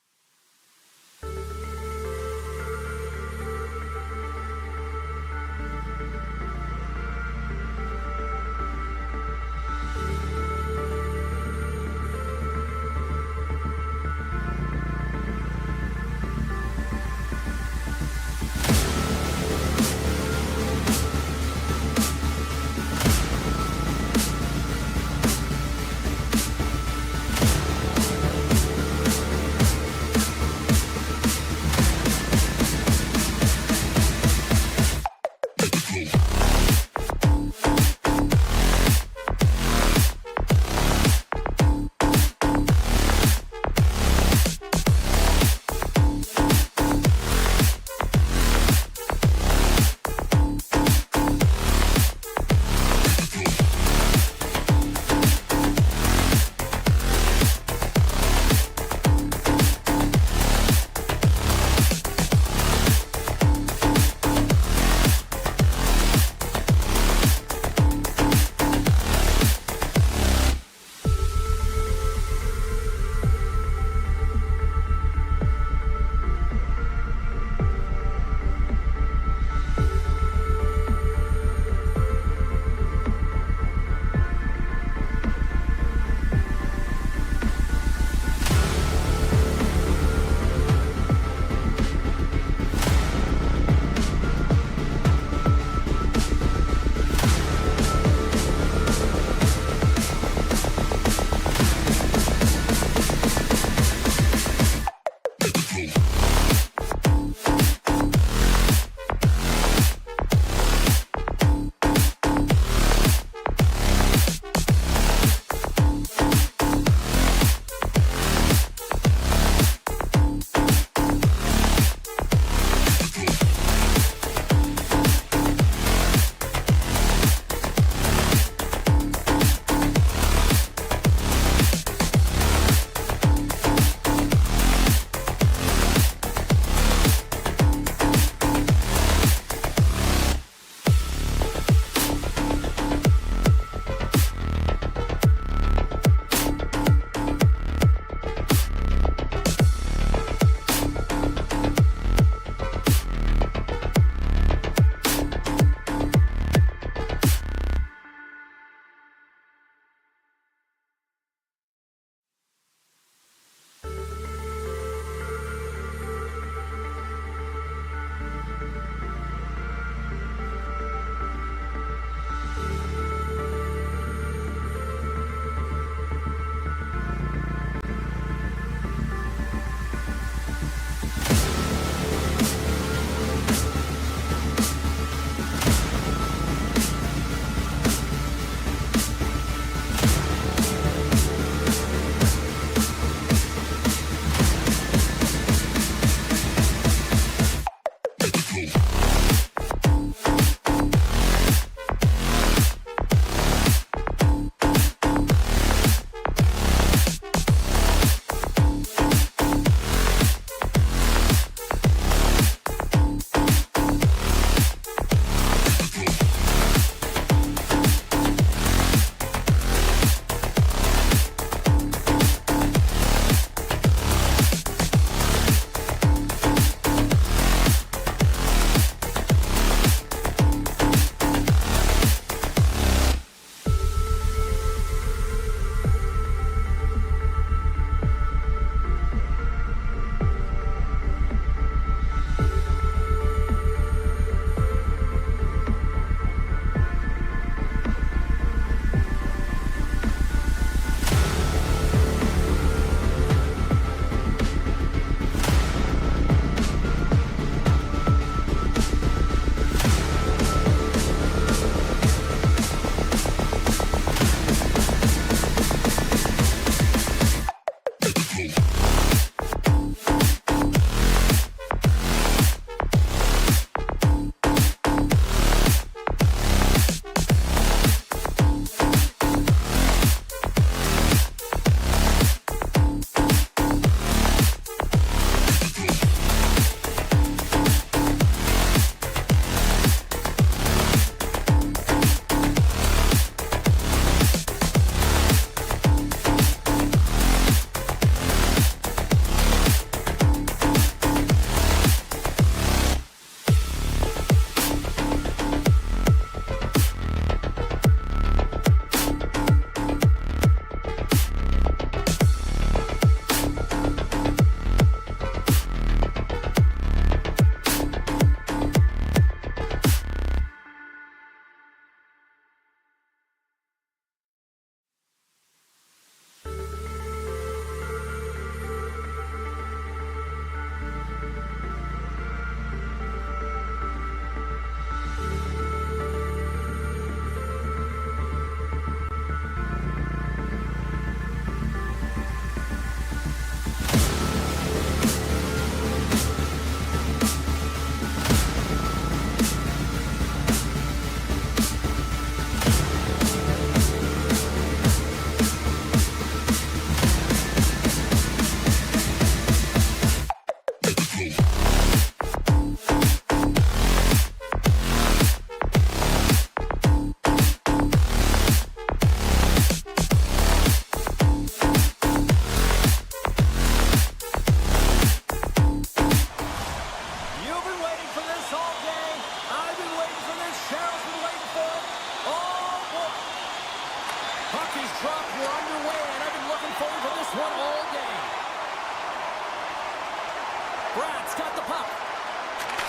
Brad's got the puck.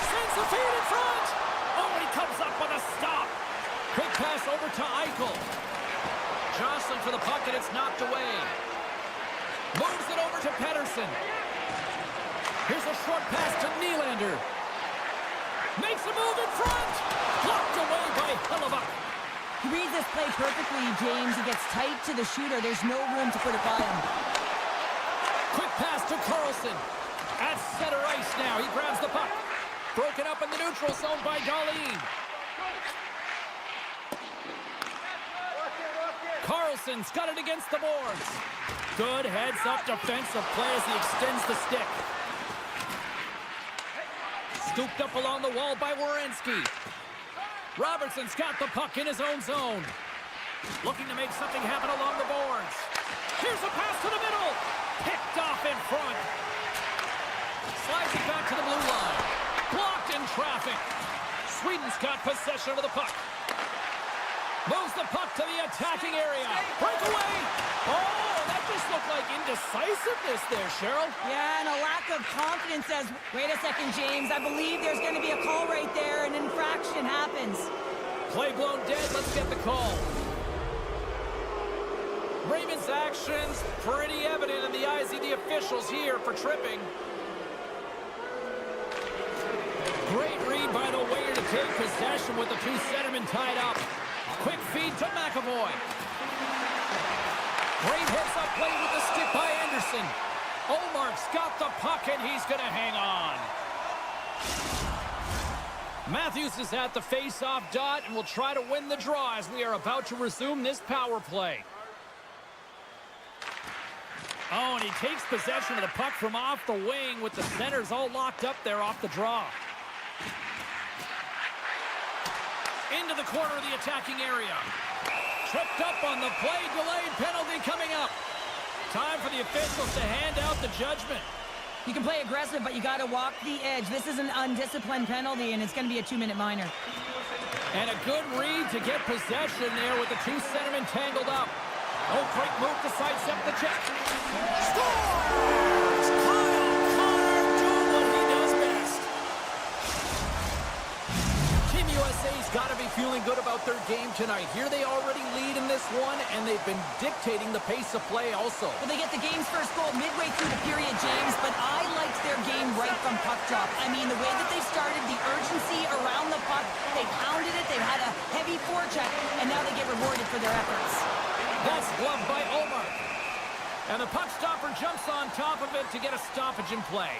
Sends the feed in front. Oh, and he comes up with a stop. Quick pass over to Eichel. Jostling for the puck, and it's knocked away. Moves it over to Pettersson. Here's a short pass to Nylander. Makes a move in front. Blocked away by Hellebuyck. He reads this play perfectly, James. He gets tight to the shooter. There's no room to put it by him. Quick pass to Carlson. At center ice now. He grabs the puck. Broken up in the neutral zone by Darlene. Carlson's got it against the boards. Good heads-up defensive play as he extends the stick. Scooped up along the wall by Werenski. Robertson's got the puck in his own zone. Looking to make something happen along the boards. Here's a pass to the middle. Picked off in front. Slides it back to the blue line. Blocked in traffic. Sweden's got possession of the puck. Moves the puck to the attacking area. Breakaway. Oh, that just looked like indecisiveness there, Cheryl. Yeah, and a lack of confidence as, wait a second, James. I believe there's going to be a call right there. An infraction happens. Play blown dead. Let's get the call. Raymond's actions pretty evident in the eyes of the officials here for tripping. Great read by the Warrior to take possession with the two centermen tied up. Quick feed to McAvoy. Great heads-up play with the stick by Anderson. Omark's got the puck, and he's going to hang on. Matthews is at the face-off dot and will try to win the draw as we are about to resume this power play. Oh, and he takes possession of the puck from off the wing with the centers all locked up there off the draw. Into the corner of the attacking area. Tripped up on the play, delayed penalty coming up. Time for the officials to hand out the judgment. You can play aggressive, but you got to walk the edge. This is an undisciplined penalty, and it's going to be a 2-minute minor. And a good read to get possession there with the two centermen tangled up. Oh, great move to sidestep the check. Scores! Kyle Connor doing what he does best. Team USA's got to be feeling good about their game tonight. Here they already lead in this one, and they've been dictating the pace of play also. Well, they get the game's first goal midway through the period, James, but I liked their game right from puck drop. I mean, the way that they started, the urgency around the puck, they pounded it, they had a heavy forecheck, and now they get rewarded for their efforts. That's gloved by Omar. And the puck stopper jumps on top of it to get a stoppage in play.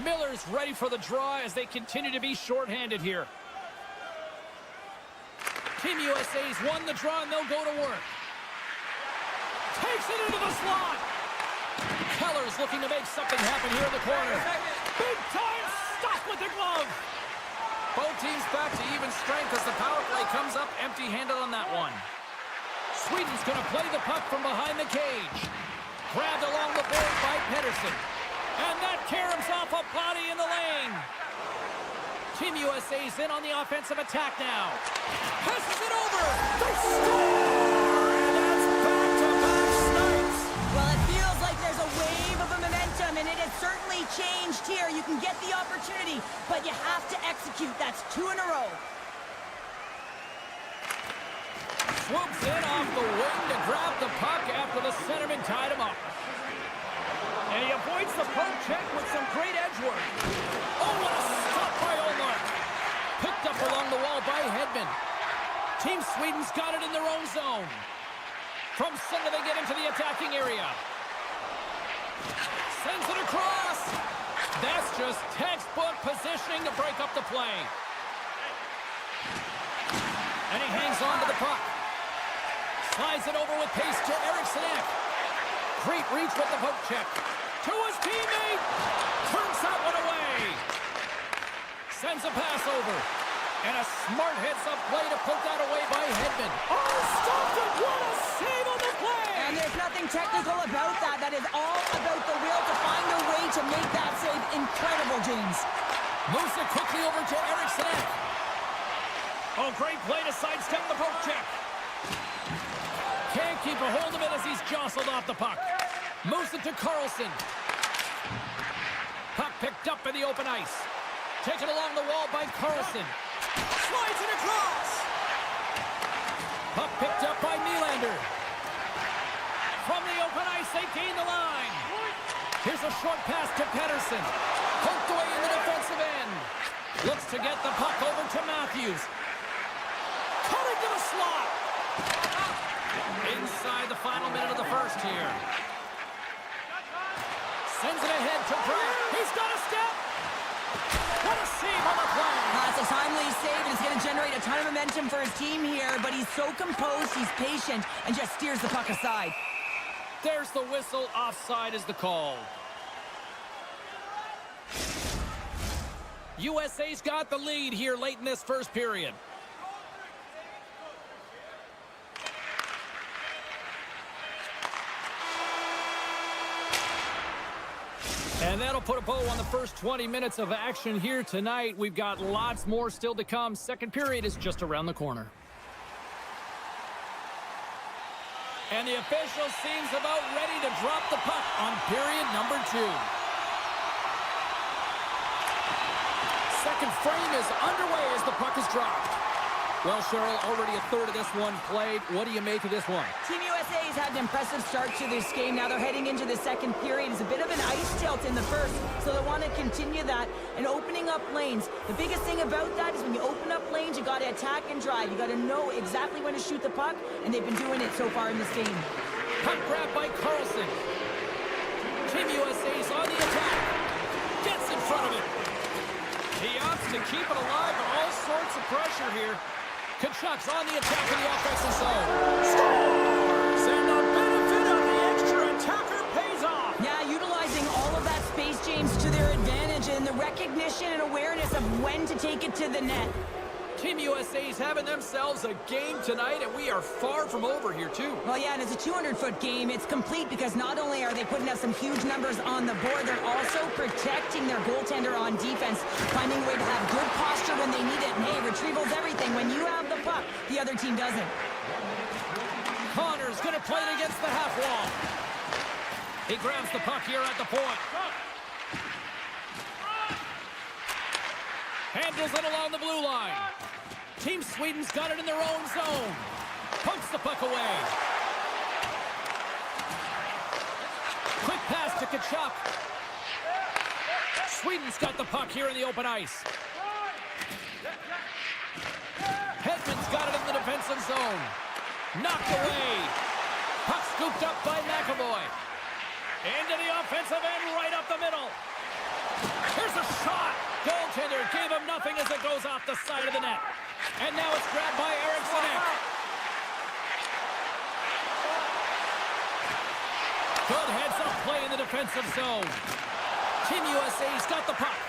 Miller's ready for the draw as they continue to be shorthanded here. Team USA's won the draw and they'll go to work. Takes it into the slot. Keller's looking to make something happen here in the corner. Big time stop with the glove. Both teams back to even strength as the power play comes up empty-handed on that one. Sweden's going to play the puck from behind the cage. Grabbed along the board by Pettersson. And that caroms off a body in the lane. Team USA's in on the offensive attack now. Passes it over. They score! And that's back-to-back snipes. Well, it feels like there's a wave of momentum, and it has certainly changed here. You can get the opportunity, but you have to execute. That's 2 in a row. Swoops in off the wing to grab the puck after the centerman tied him up. And he avoids the poke check with some great edge work. Oh, what a stop by Omar. Picked up along the wall by Hedman. Team Sweden's got it in their own zone. From center they get into the attacking area. Sends it across. That's just textbook positioning to break up the play. And he hangs on to the puck. Slides it over with pace to Eriksson. Great reach with the poke check. To his teammate. Turns that one away. Sends a pass over. And a smart heads-up play to poke that away by Hedman. Oh, stopped it. What a save on the play. And there's nothing technical about that. That is all about the will to find a way to make that save incredible, James. Moves it quickly over to Eriksson. Oh, great play to sidestep the poke check. Can't keep a hold of it as he's jostled off the puck. Moves it to Carlson. Puck picked up in the open ice. Taken along the wall by Carlson. Slides it across. Puck picked up by Nylander. From the open ice, they gain the line. Here's a short pass to Pettersson. Poked away in the defensive end. Looks to get the puck over to Matthews. Cutting to the slot. Inside the final minute of the first here. Sends it ahead to Pratt. He's got a step. What a save on the play. It's a timely save, and it's going to generate a ton of momentum for his team here, but he's so composed, he's patient, and just steers the puck aside. There's the whistle. Offside is the call. USA's got the lead here late in this first period. And that'll put a bow on the first 20 minutes of action here tonight. We've got lots more still to come. Second period is just around the corner. And the official seems about ready to drop the puck on period number 2. Second frame is underway as the puck is dropped. Well, Cheryl, already a third of this one played. What do you make of this one? Team USA has had an impressive start to this game. Now they're heading into the second period. It's a bit of an ice tilt in the first, so they want to continue that and opening up lanes. The biggest thing about that is when you open up lanes, you got to attack and drive. You got to know exactly when to shoot the puck, and they've been doing it so far in this game. Puck grab by Carlson. Team USA's on the attack. Gets in front of it. He opts to keep it alive, but all sorts of pressure here. Kachuk's on the attack in the offensive zone. Scores! And the benefit of the extra attacker pays off. Yeah, utilizing all of that space, James, to their advantage, and the recognition and awareness of when to take it to the net. Team USA's having themselves a game tonight, and we are far from over here, too. Well, yeah, and it's a 200-foot game. It's complete because not only are they putting up some huge numbers on the board, they're also protecting their goaltender on defense, finding a way to have good posture when they need it. And, hey, retrieval's everything. When you have the puck, the other team doesn't. Connor's going to play it against the half wall. He grabs the puck here at the point. Handles it along the blue line. Team Sweden's got it in their own zone. Pokes the puck away. Quick pass to Kachuk. Sweden's got the puck here in the open ice. Hedman's got it in the defensive zone. Knocked away. Puck scooped up by McAvoy. Into the offensive end, right up the middle. Here's a shot. Goaltender gave him nothing as it goes off the side of the net. And now it's grabbed by Eriksson. Good heads-up play in the defensive zone. Team USA's got the puck.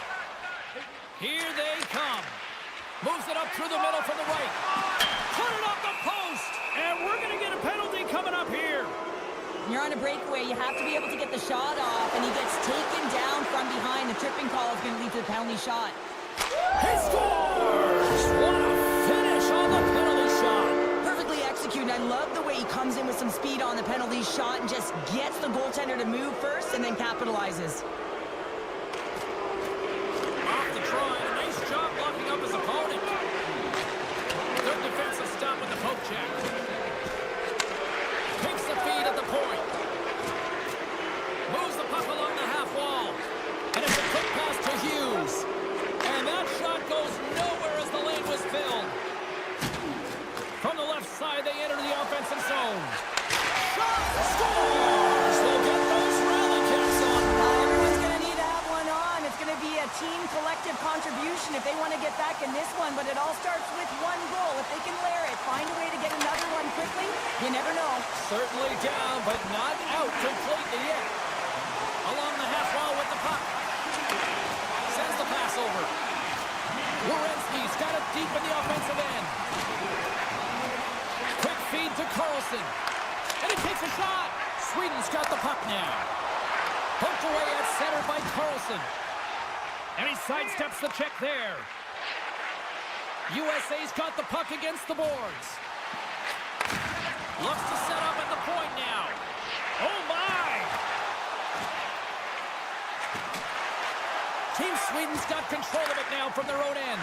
Here they come. Moves it up through the middle from the right. Put it off the post. And we're going to get a penalty coming up here. When you're on a breakaway, you have to be able to get the shot off, and he gets taken down from behind. The tripping call is going to lead to the penalty shot. He scores! What a finish on the penalty shot. Perfectly executed. I love the way he comes in with some speed on the penalty shot and just gets the goaltender to move first and then capitalizes. Off the try. A nice job blocking up his opponent. Good defensive stop with the poke check. Takes the feed at the point. Moves the puck along the half wall. And it's a quick pass to Hughes. And that shot goes nowhere as the lane was filled. From the left side, they enter the offensive zone. Shot! Scores! They'll get those rally caps on. Everyone's going to need to have one on. It's going to be a team collective contribution if they want to get back in this one. But it all starts with one goal. If they can layer it, find a way to get another one quickly, you never know. Certainly down, but not out completely yet. Along the half wall with the puck. Sends the pass over. Werenski's got it deep in the offensive end. Quick feed to Carlson. And he takes a shot. Sweden's got the puck now. Poked away at center by Carlson. And he sidesteps the check there. USA's got the puck against the boards. Looks to set up at the point now. Oh, my! Team Sweden's got control of it now from their own end.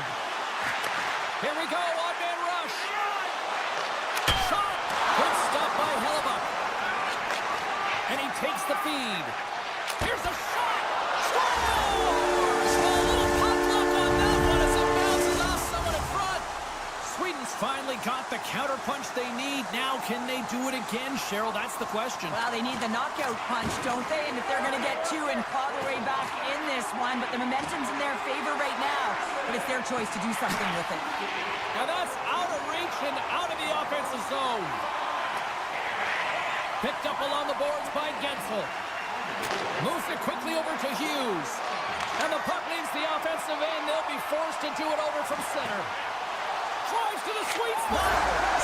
Here we go, odd-man rush. Shot! Good stop by Hellebuck. And he takes the feed. Here's a shot! Scores! A little pop look on that one as it bounces off someone in front. Sweden's finally got the counterpunch they need. Now, can they do it again, Cheryl? That's the question. Well, they need the knockout punch, don't they? And if they're going to get two and claw their way back in this one, but the momentum's in their favor right now. But it's their choice to do something with it. Now that's out of reach and out of the offensive zone. Picked up along the boards by Gensel. Moves it quickly over to Hughes. And the puck leaves the offensive end. They'll be forced to do it over from center. Drives to the sweet spot.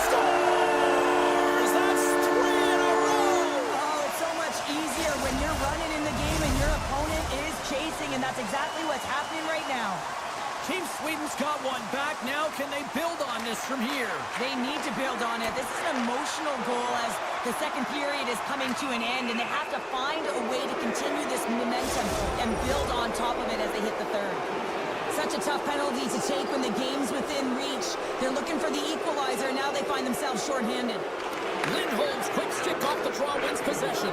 Scores! That's 3 in a row! Oh, it's so much easier when you're running in the game and your opponent is chasing, and that's exactly what's happening right now. Team Sweden's got one back. Now can they build on this from here? They need to build on it. This is an emotional goal as the second period is coming to an end, and they have to find a way to continue this momentum and build on top of it as they hit the third. Such a tough penalty to take when the game's within reach. They're looking for the equalizer. Now they find themselves shorthanded. Lindholm's quick stick off the draw wins possession.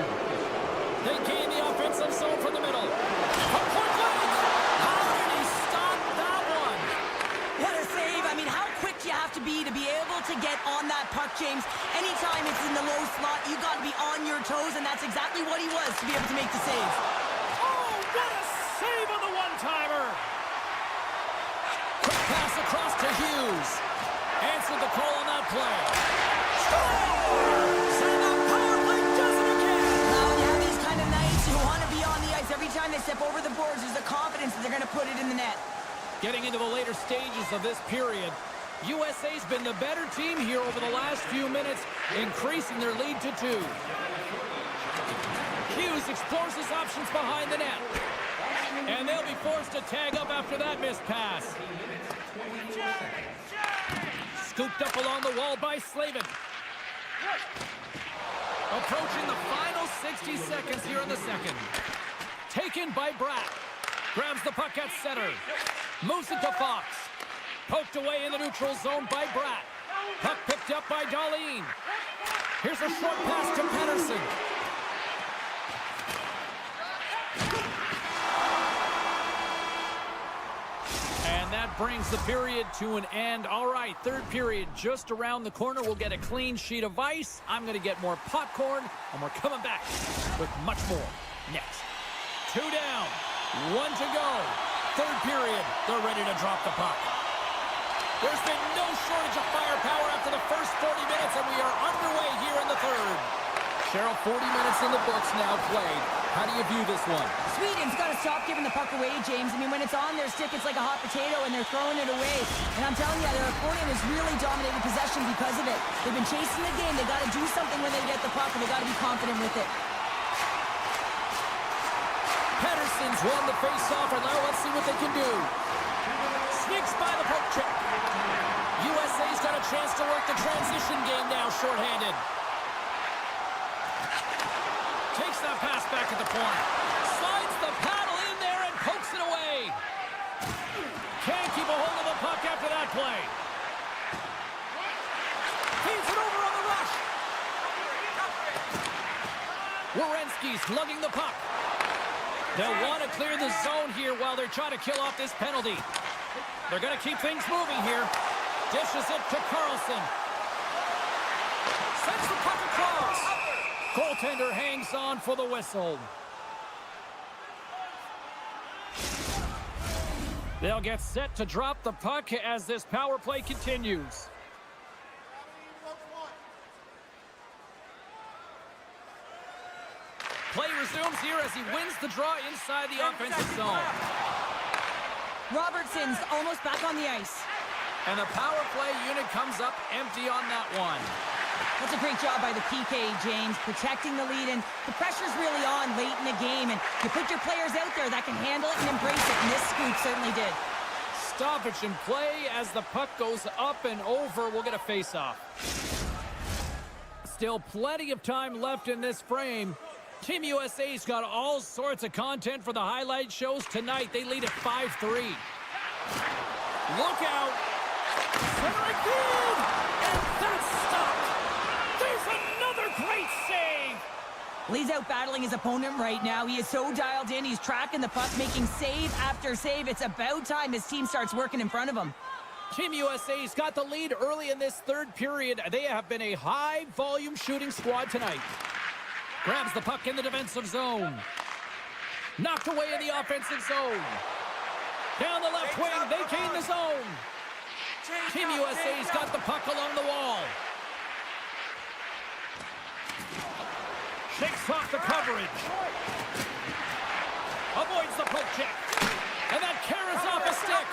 They gain the offensive zone from the middle. From point blank! How did he stop that one? What a save. I mean, how quick you have to be able to get on that puck, James. Anytime it's in the low slot, you got to be on your toes, and that's exactly what he was to be able to make the save. Oh, what a save on the one-timer! Quick pass across to Hughes. Answered the call on that play. Scores! And the power play does it again! Now, when you have these kind of nights, you want to be on the ice. Every time they step over the boards, there's a confidence that they're going to put it in the net. Getting into the later stages of this period, USA's been the better team here over the last few minutes, increasing their lead to 2. Hughes explores his options behind the net. And they'll be forced to tag up after that missed pass. Scooped up along the wall by Slavin. Approaching the final 60 seconds here in the second. Taken by Bratt. Grabs the puck at center. Moves it to Fox. Poked away in the neutral zone by Bratt. Puck picked up by Dahlin. Here's a short pass to Pettersson. And that brings the period to an end. All right, third period just around the corner. We'll get a clean sheet of ice. I'm going to get more popcorn, and we're coming back with much more next. 2 down, 1 to go. Third period, they're ready to drop the puck. There's been no shortage of firepower after the first 40 minutes, and we are underway here in the third. Cheryl, 40 minutes in the books now played. How do you view this one? Sweden's got to stop giving the puck away, James. I mean, when it's on their stick, it's like a hot potato, and they're throwing it away. And I'm telling you, their opponent has really dominated possession because of it. They've been chasing the game. They got to do something when they get the puck, and they got to be confident with it. Pettersson's won the face-off, and now let's see what they can do. Sneaks by the poke check. USA's got a chance to work the transition game now, shorthanded. Takes that pass back at the point. Slides the paddle in there and pokes it away. Can't keep a hold of the puck after that play. Feeds it over on the rush. Werenski's lugging the puck. They'll want to clear the zone here while they're trying to kill off this penalty. They're going to keep things moving here. Dishes it to Carlson. Sends the puck across. Goaltender hangs on for the whistle. They'll get set to drop the puck as this power play continues. Play resumes here as he wins the draw inside the offensive zone. Robertson's almost back on the ice. And the power play unit comes up empty on that one. That's a great job by the PK, James, protecting the lead, and the pressure's really on late in the game, and you put your players out there that can handle it and embrace it, and this scoop certainly did. Stoppage in play as the puck goes up and over. We'll get a face-off. Still plenty of time left in this frame. Team USA's got all sorts of content for the highlight shows tonight. They lead at 5-3. Look out. Center field. And that's stopped. There's another great save. Lee's out battling his opponent right now. He is so dialed in. He's tracking the puck, making save after save. It's about time his team starts working in front of him. Team USA's got the lead early in this third period. They have been a high-volume shooting squad tonight. Grabs the puck in the defensive zone. Knocked away in the offensive zone. Down the left wing, they gain the zone. Team USA's got the puck along the wall. Shakes off the coverage. Avoids the poke check. And that carries off a stick.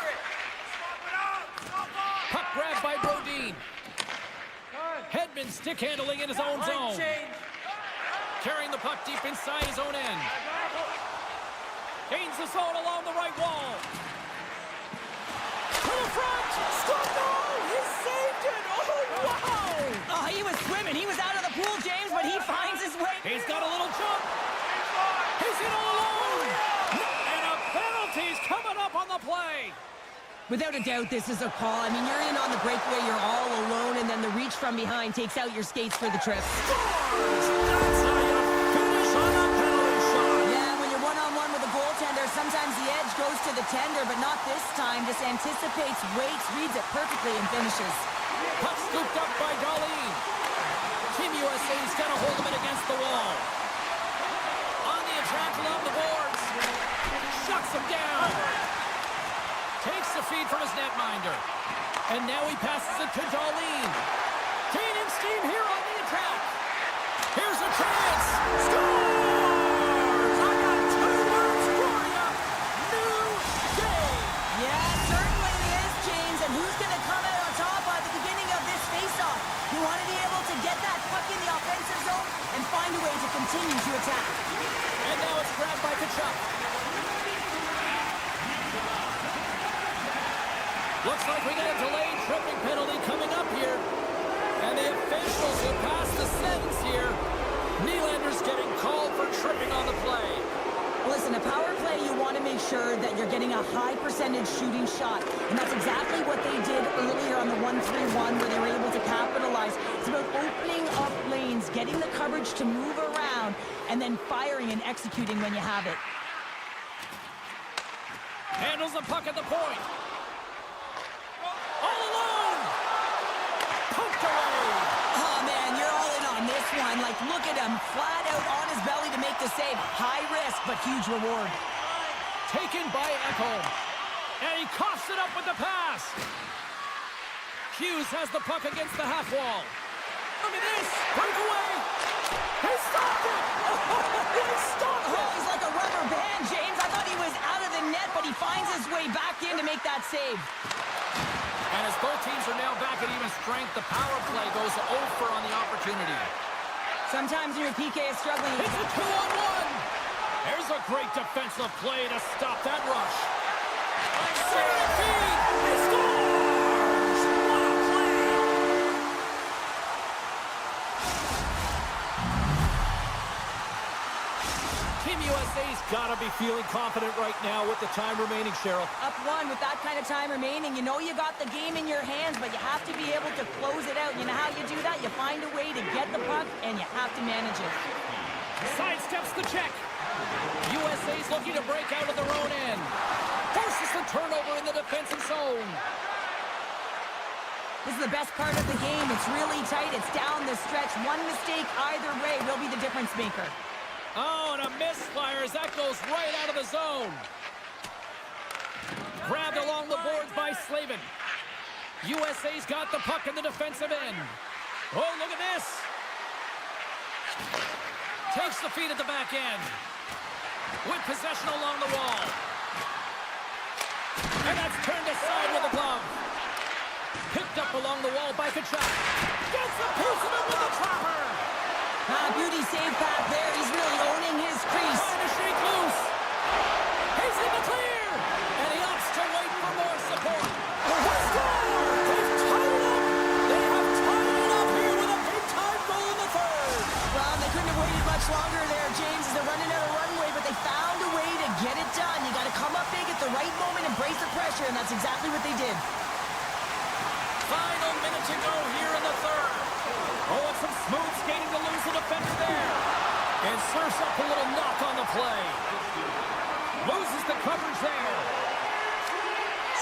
Puck grabbed by Brodin. Hedman stick handling in his own zone. Carrying the puck deep inside his own end. Gains the zone along the right wall. To the front. Score goal. He saved it. Oh, wow. Oh, he was swimming. He was out of the pool, James, but he finds his way. He's got a little jump. He's in all alone. And a penalty's coming up on the play. Without a doubt, this is a call. I mean, you're in on the breakaway, you're all alone, and then the reach from behind takes out your skates for the trip. That's how you finish on a penalty shot. Yeah, when you're one-on-one with a goaltender, sometimes the edge goes to the tender, but not this time. Just anticipates, waits, reads it perfectly, and finishes. Puck scooped up by Darlene. Team USA's got a hold of it against the wall. On the attack along the boards. Shuts him down. Takes the feed from his netminder. And now he passes it to Darlene. Gaining steam here on the attack. Here's a chance. Scores! I got 2 words for you. New day. Yeah, certainly is, James. And who's going to come out on top at the beginning of this faceoff? You want to be able to get that puck in the offensive zone and find a way to continue to attack. And now it's grabbed by Kachuk. Looks like we got a delayed tripping penalty coming up here. And the officials will pass the sentence here. Nylander's getting called for tripping on the play. Listen, a power play, you want to make sure that you're getting a high percentage shooting shot. And that's exactly what they did earlier on the 1-3-1 where they were able to capitalize. It's about opening up lanes, getting the coverage to move around, and then firing and executing when you have it. Handles the puck at the point. All alone! Poked away! Oh, man, you're all in on this one. Like, look at him, flat out on his belly to make the save. High risk, but huge reward. Taken by Ekholm. And he coughs it up with the pass. Hughes has the puck against the half wall. Look at this! Breakaway! He stopped it! He stopped it! Oh, he's like a rubber band, James. I thought he was out of the net, but he finds his way back in to make that save. And as both teams are now back at even strength, the power play goes over on the opportunity. Sometimes when your PK is struggling. It's a 2-on-1. There's a great defensive play to stop that rush. Center feed. He scores! What a play! Team USA's got to be feeling confident right now with the time remaining, Cheryl. Up 1 with that kind of time remaining. You know you got the game in your hands, but you have to be able to close it out. You know how you do that? You find a way to get the puck, and you have to manage it. Sidesteps the check. USA's looking to break out of their own end. Forces the turnover in the defensive zone. This is the best part of the game. It's really tight. It's down the stretch. One mistake either way will be the difference maker. Oh, and a misfire as that goes right out of the zone. Grabbed along the boards by Slavin. USA's got the puck in the defensive end. Oh, look at this. Takes the feed at the back end. With possession along the wall. And that's turned aside with a glove. Picked up along the wall by Kachuk. Gets a piece of it with the trapper. Beauty save back there. He's really owning his crease. Trying to shake loose. He's in the clear. And he opts to wait for more support. They score! They've tied it up. They have tied it up here with a big-time goal in the third. Well, they couldn't have waited much longer there, James. embrace the pressure, and that's exactly what they did. Final minute to go here in the third. Oh, and some smooth skating to lose the defender there. And serves up a little knock on the play. Loses the coverage there.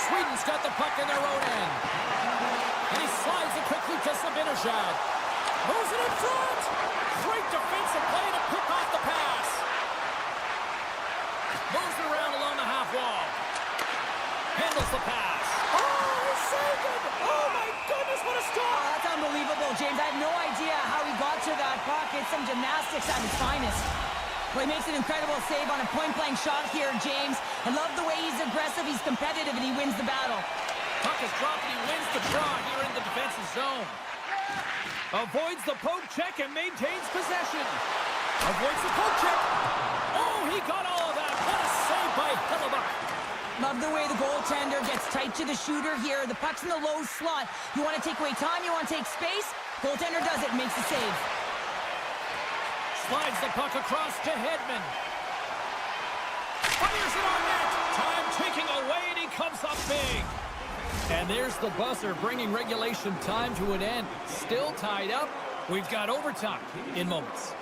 Sweden's got the puck in their own end. And he slides it quickly to Sabinejad. Moves it in front. Great defensive play to pick off the pass. Moves it around along the half wall. Handles the pass. Oh, he saved it. Oh, my goodness, what a Oh, stop. that's unbelievable, James. I have no idea how he got to that puck. It's some gymnastics at its finest. Well, he makes an incredible save on a point-blank shot here, James. I love the way he's aggressive, he's competitive, and he wins the battle. Puck is dropped and he wins the draw here in the defensive zone. Avoids the poke check and maintains possession. Avoids the poke check. Oh, he got all of that. What a save by Hellebuyck. Love the way the goaltender gets tight to the shooter here. The puck's in the low slot. You want to take away time, you want to take space. Goaltender does it, makes the save. Slides the puck across to Hedman. Fires it on net. Time ticking away and he comes up big. And there's the buzzer bringing regulation time to an end. Still tied up. We've got overtime in moments.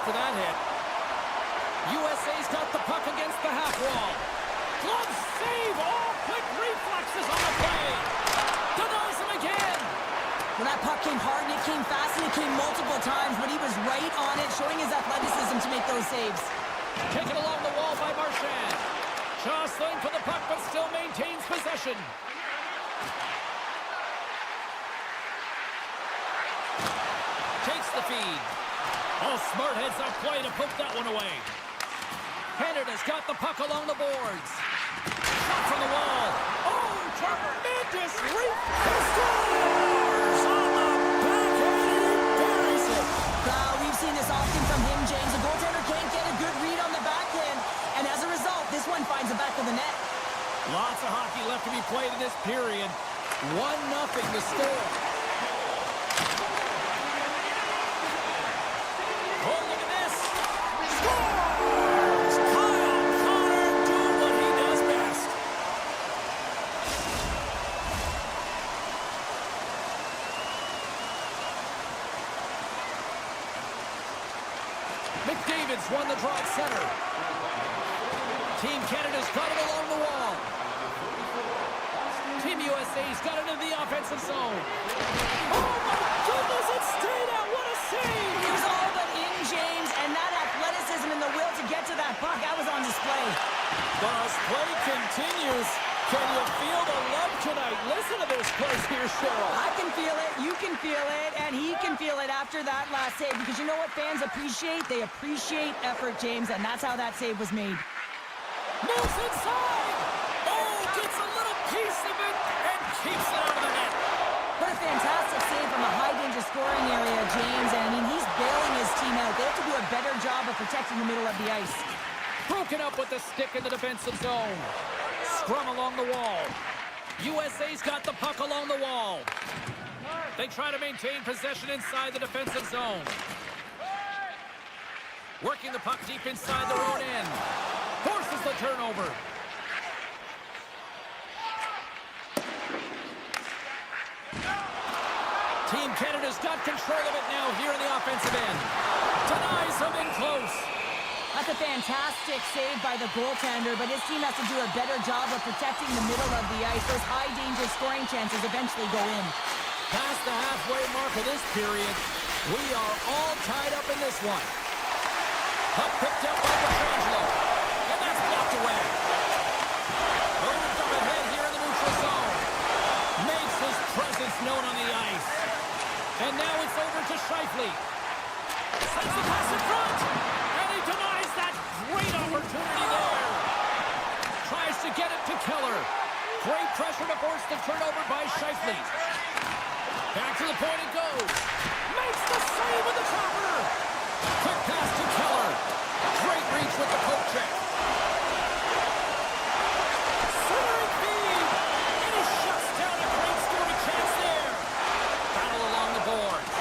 after that hit. USA's got the puck against the half wall. Glove save! Oh, quick reflexes on the play. Denies him again. When that puck came hard and it came fast and it came multiple times, but he was right on it, showing his athleticism to make those saves. Taken along the wall by Marchand. Jostling for the puck, but still maintains possession. Takes the feed. Oh, smart heads up play to poke that one away. Canada's got the puck along the boards. Shot from the wall. Oh, tremendous reach. Scores on the backhand. He buries it. We've seen this often from him, James. The goaltender can't get a good read on the backhand, and as a result, this one finds the back of the net. Lots of hockey left to be played in this period. 1-0 the score. Oh, look at this. Scores! McDavid's won the draw at center. Team Canada's got it along the wall. Team USA's got it in the offensive zone. Oh my goodness, it stayed out. What a save! He was all but in, James, and that athleticism and the will to get to that puck, that was on display. But as play continues, can you feel the love tonight? Listen to this place here, Cheryl. I can feel it, you can feel it, and he can feel it after that last save, because you know what fans appreciate? They appreciate effort, James, and that's how that save was made. Moves inside! Oh, gets a little piece of it and keeps it out of the net. What a fantastic save from a high-danger scoring area, James, and I mean, he's bailing his team out. They have to do a better job of protecting the middle of the ice. Broken up with the stick in the defensive zone. Scrum along the wall. USA's got the puck along the wall. They try to maintain possession inside the defensive zone. Working the puck deep inside their own end. Forces the turnover. Team Canada's got control of it now here in the offensive end. Denies them in close. That's a fantastic save by the goaltender, but his team has to do a better job of protecting the middle of the ice. Those high-danger scoring chances eventually go in. Past the halfway mark of this period, we are all tied up in this one. Puck picked up by Petrangelo, and that's blocked away. Moved up ahead here in the neutral zone. Makes his presence known on the ice. And now it's over to Scheifele. Sends the pass in front, and he denies that great opportunity there. Tries to get it to Keller. Great pressure to force the turnover by Scheifele. Back to the point it goes. Makes the save with the chopper. Quick pass to Keller. Great reach with the poke check. Centering feed. And he shuts down a great scoring chance there. Battle along the boards.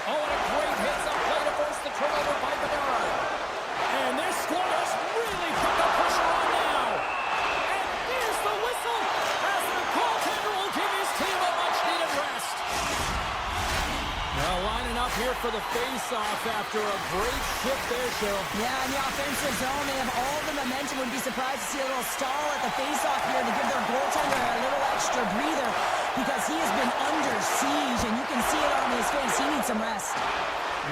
Oh, and a great hits-up play to force the turnover by Bedard. And this squad has really put the pressure on now. And here's the whistle as the goaltender will give his team a much-needed rest. Now lining up here for the face-off after a great shift there, Cheryl. Yeah, in the offensive zone, they have all the momentum. Would be surprised to see a little stall at the face-off here to give their goaltender a little extra breather because he has been under siege, and you can see it on his face. He needs some rest.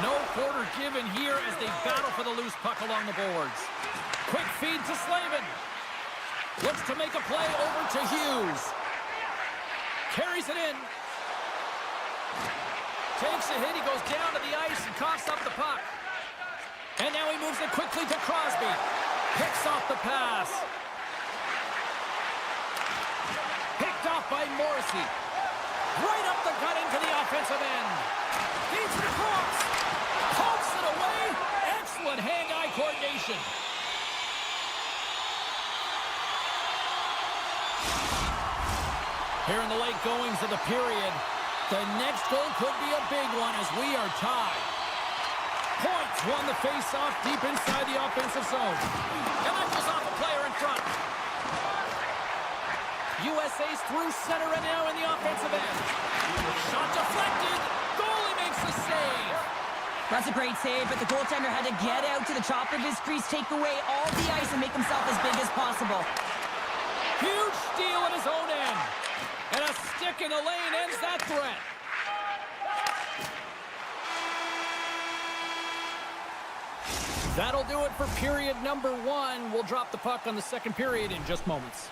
No quarter given here as they battle for the loose puck along the boards. Quick feed to Slavin. Looks to make a play over to Hughes. Carries it in. Takes a hit. He goes down to the ice and coughs up the puck. And now he moves it quickly to Crosby. Picks off the pass. Picked off by Morrissey. Right up the gut into the offensive end. Feeds it across. Pokes it away. Excellent hand-eye coordination. Here in the late goings of the period, the next goal could be a big one as we are tied. Points won the face-off deep inside the offensive zone. And that goes off a player in front. USA's through center and now in the offensive end. Shot deflected. Goalie makes the save. That's a great save, but the goaltender had to get out to the top of his crease, take away all the ice, and make himself as big as possible. Huge steal at his own end. And a stick in the lane ends that threat. That'll do it for period number one. We'll drop the puck on the second period in just moments.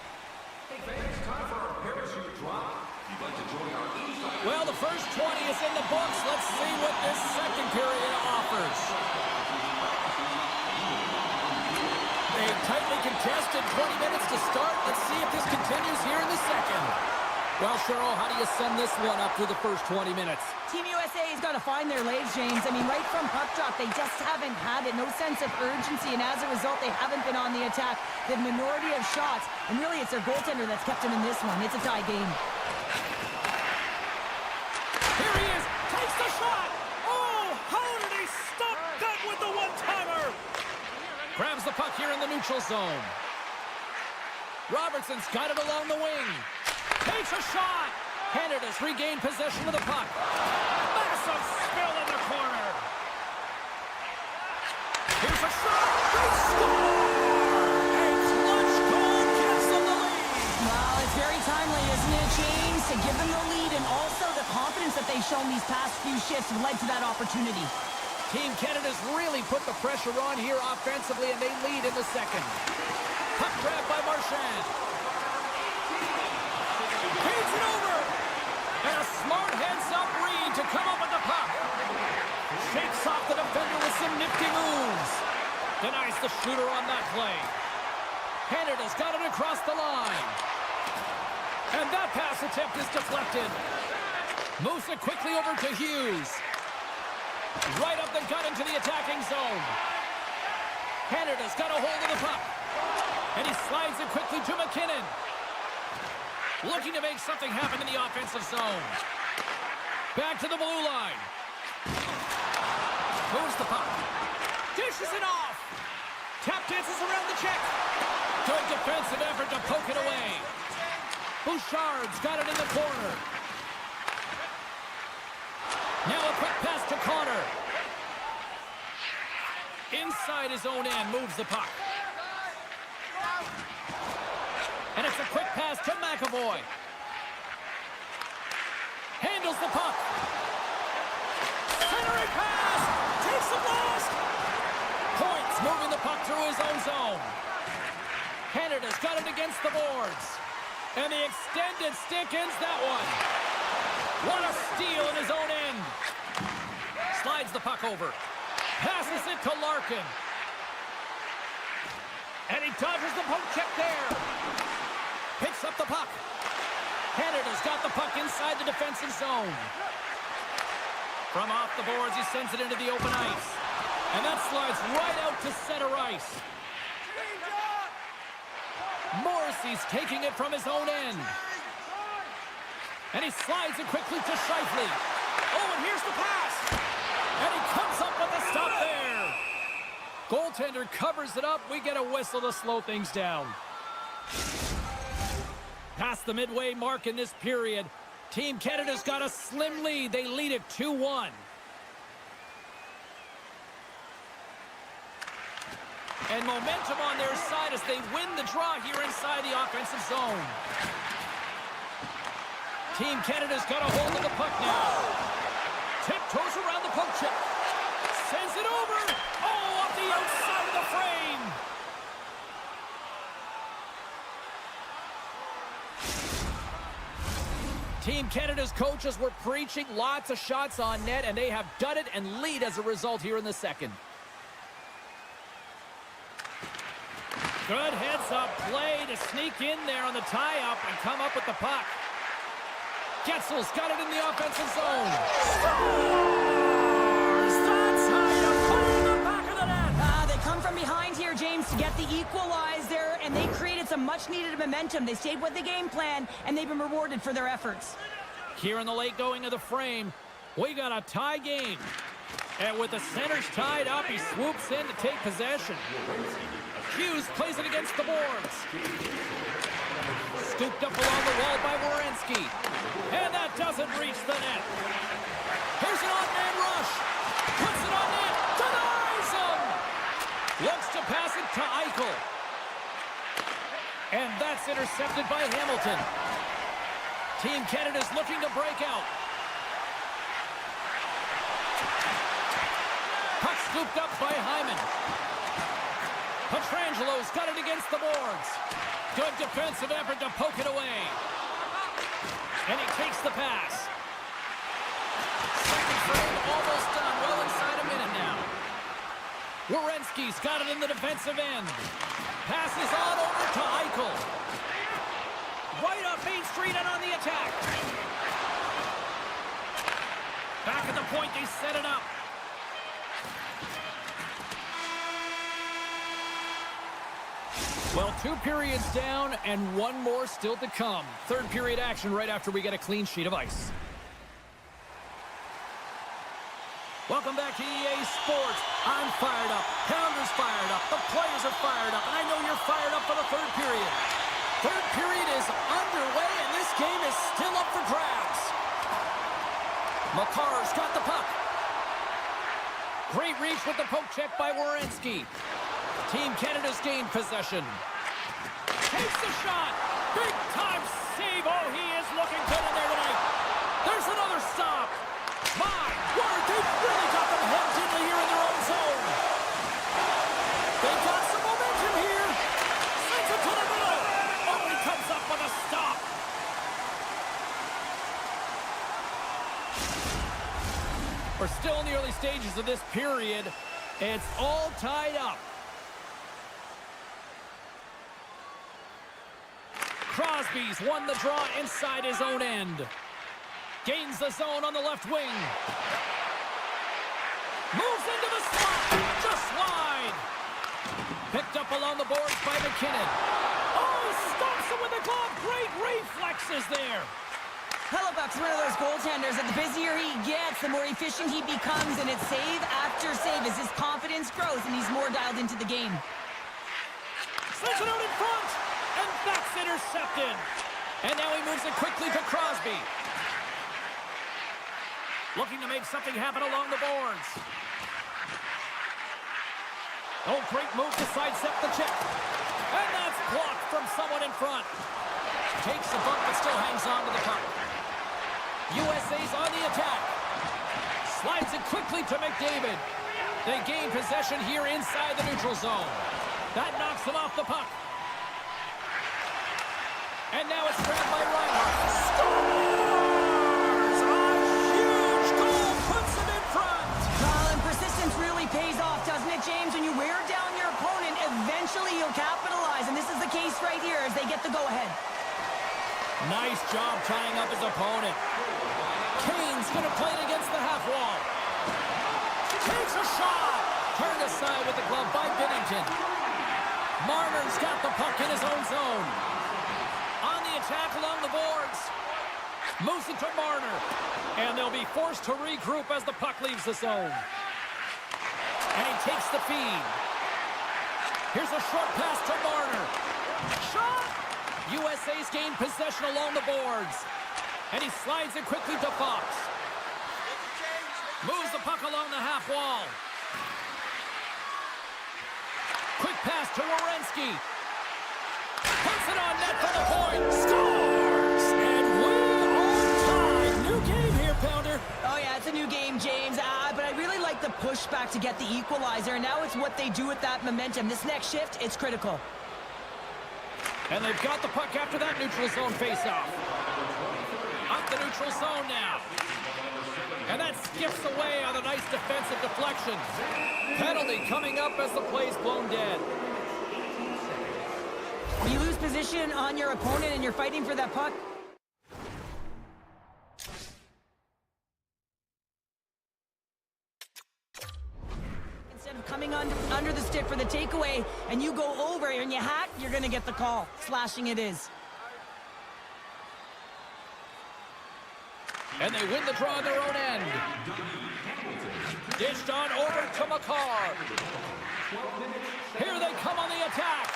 Hey fans, time for our parachute drop. If you'd like to join our inside... Well, the first 20 is in the books. Let's see what this second period offers. A tightly contested 20 minutes to start. Let's see if this continues here in the second. Well, Cheryl, how do you sum this one up through the first 20 minutes? Team USA has got to find their legs, James. I mean, right from puck drop, they just haven't had it. No sense of urgency, and as a result, they haven't been on the attack. The minority of shots, and really it's their goaltender that's kept them in this one. It's a tie game. Here he is, takes the shot! Oh, how did he stop that with the one-timer? Grabs the puck here in the neutral zone. Robertson's got it along the wing. Takes a shot. Canada's regained possession of the puck. Massive spill in the corner. Here's a shot. They score! A clutch goal gives them the lead. Well, it's very timely, isn't it, James? To give them the lead and also the confidence that they've shown these past few shifts have led to that opportunity. Team Canada's really put the pressure on here offensively, and they lead in the second. Puck grab by Marchand. Feeds it over. And a smart heads-up read to come up with the puck. Shakes off the defender with some nifty moves. Denies the shooter on that play. Canada's got it across the line. And that pass attempt is deflected. Moves it quickly over to Hughes. Right up the gut into the attacking zone. Canada's got a hold of the puck. And he slides it quickly to McKinnon. Looking to make something happen in the offensive zone. Back to the blue line. Moves the puck. Dishes it off. Tap dances around the check. Good defensive effort to poke it away. Bouchard's got it in the corner. Now a quick pass to Connor. Inside his own end, moves the puck. And it's a quick pass to McAvoy. Handles the puck. Centering pass. Takes the blast. Points moving the puck through his own zone. Canada's got it against the boards. And the extended stick ends that one. What a steal in his own end. Slides the puck over. Passes it to Larkin. And he dodges the poke check there. Picks up the puck. Canada's got the puck inside the defensive zone. From off the boards, he sends it into the open ice. And that slides right out to center ice. Morrissey's taking it from his own end. And he slides it quickly to Scheifele. Oh, and here's the pass. And he comes up with a stop there. Goaltender covers it up. We get a whistle to slow things down. Past the midway mark in this period, Team Canada's got a slim lead. They lead it 2-1. And momentum on their side as they win the draw here inside the offensive zone. Team Canada's got a hold of the puck now. Tiptoes around the poke check. Sends it over. Oh, up the outside of the frame. Team Canada's coaches were preaching lots of shots on net, and they have done it and lead as a result here in the second. Good heads-up play to sneak in there on the tie-up and come up with the puck. Getzel's got it in the offensive zone. Scores! That's how you put it in the back of the net. They come from behind here, James, to get the equalizer, and they created some much-needed momentum. They stayed with the game plan, and they've been rewarded for their efforts. Here in the late going of the frame, we got a tie game. And with the centers tied up, he swoops in to take possession. Hughes plays it against the boards. Scooped up along the wall by Werenski. And that doesn't reach the net. Here's an on-man rush. Puts it on net. Denies him. Looks to pass it to Eichel. And that's intercepted by Hamilton. Team Canada's looking to break out. Puck scooped up by Hyman. Petrangelo's got it against the boards. Good defensive effort to poke it away. And he takes the pass. Second frame almost done. Well inside a minute now. Werenski's got it in the defensive end. Passes on over to Eichel. Right up Main Street and on the attack. Back at the point, they set it up. Well, 2 periods down and 1 more still to come. Third period action right after we get a clean sheet of ice. Welcome back to EA Sports. I'm fired up. Pounder's fired up. The players are fired up. And I know you're fired up for the third period. Third period is underway, and this game is still up for grabs. Makar's got the puck. Great reach with the poke check by Werenski. Team Canada's gained possession. Takes the shot. Big time save. Oh, he is looking good in there tonight. There's another stop. My word, they've really got them hemmed in here in their own zone. They've got some momentum here. Sends it to the middle. Oh, he comes up with a stop. We're still in the early stages of this period. It's all tied up. Crosby's won the draw inside his own end. Gains the zone on the left wing. Moves into the slot. Just wide. Picked up along the boards by McKinnon. Oh, stops him with the glove. Great reflexes there. Hellebuck's one of those goaltenders that the busier he gets, the more efficient he becomes, and it's save after save as his confidence grows and he's more dialed into the game. Sends it out in front, and that's intercepted. And now he moves it quickly to Crosby. Looking to make something happen along the boards. Oh, great move to sidestep the check. And that's blocked from someone in front. Takes the bump but still hangs on to the puck. USA's on the attack. Slides it quickly to McDavid. They gain possession here inside the neutral zone. That knocks them off the puck. And now it's grabbed by Reinhart. Scores! A huge goal puts them in front. Well, and persistence really pays off, doesn't it, James? When you wear down your opponent, eventually you'll capitalize. And this is the case right here as they get the go-ahead. Nice job tying up his opponent. Kane's going to play it against the half wall. Takes a shot. Turned aside with the glove by Binnington. Marner's got the puck in his own zone. On the attack along the boards. Moves it to Marner. And they'll be forced to regroup as the puck leaves the zone. And he takes the feed. Here's a short pass to Marner. Shot! USA's gained possession along the boards. And he slides it quickly to Fox. Moves the puck along the half wall. Quick pass to Werenski. Puts it on net for the point. Scores! And we are tied. New game here, Pounder. Oh, yeah, it's a new game, James. But I really like the pushback to get the equalizer. And now it's what they do with that momentum. This next shift, it's critical. And they've got the puck after that neutral zone faceoff. Up the neutral zone now. And that skips away on a nice defensive deflection. Penalty coming up as the play's blown dead. When you lose position on your opponent and you're fighting for that puck, instead of coming under the stick for the takeaway and you go over and you hack, you're going to get the call. Slashing it is. And they win the draw on their own end. Dished on over to McCarr. Here they come on the attack.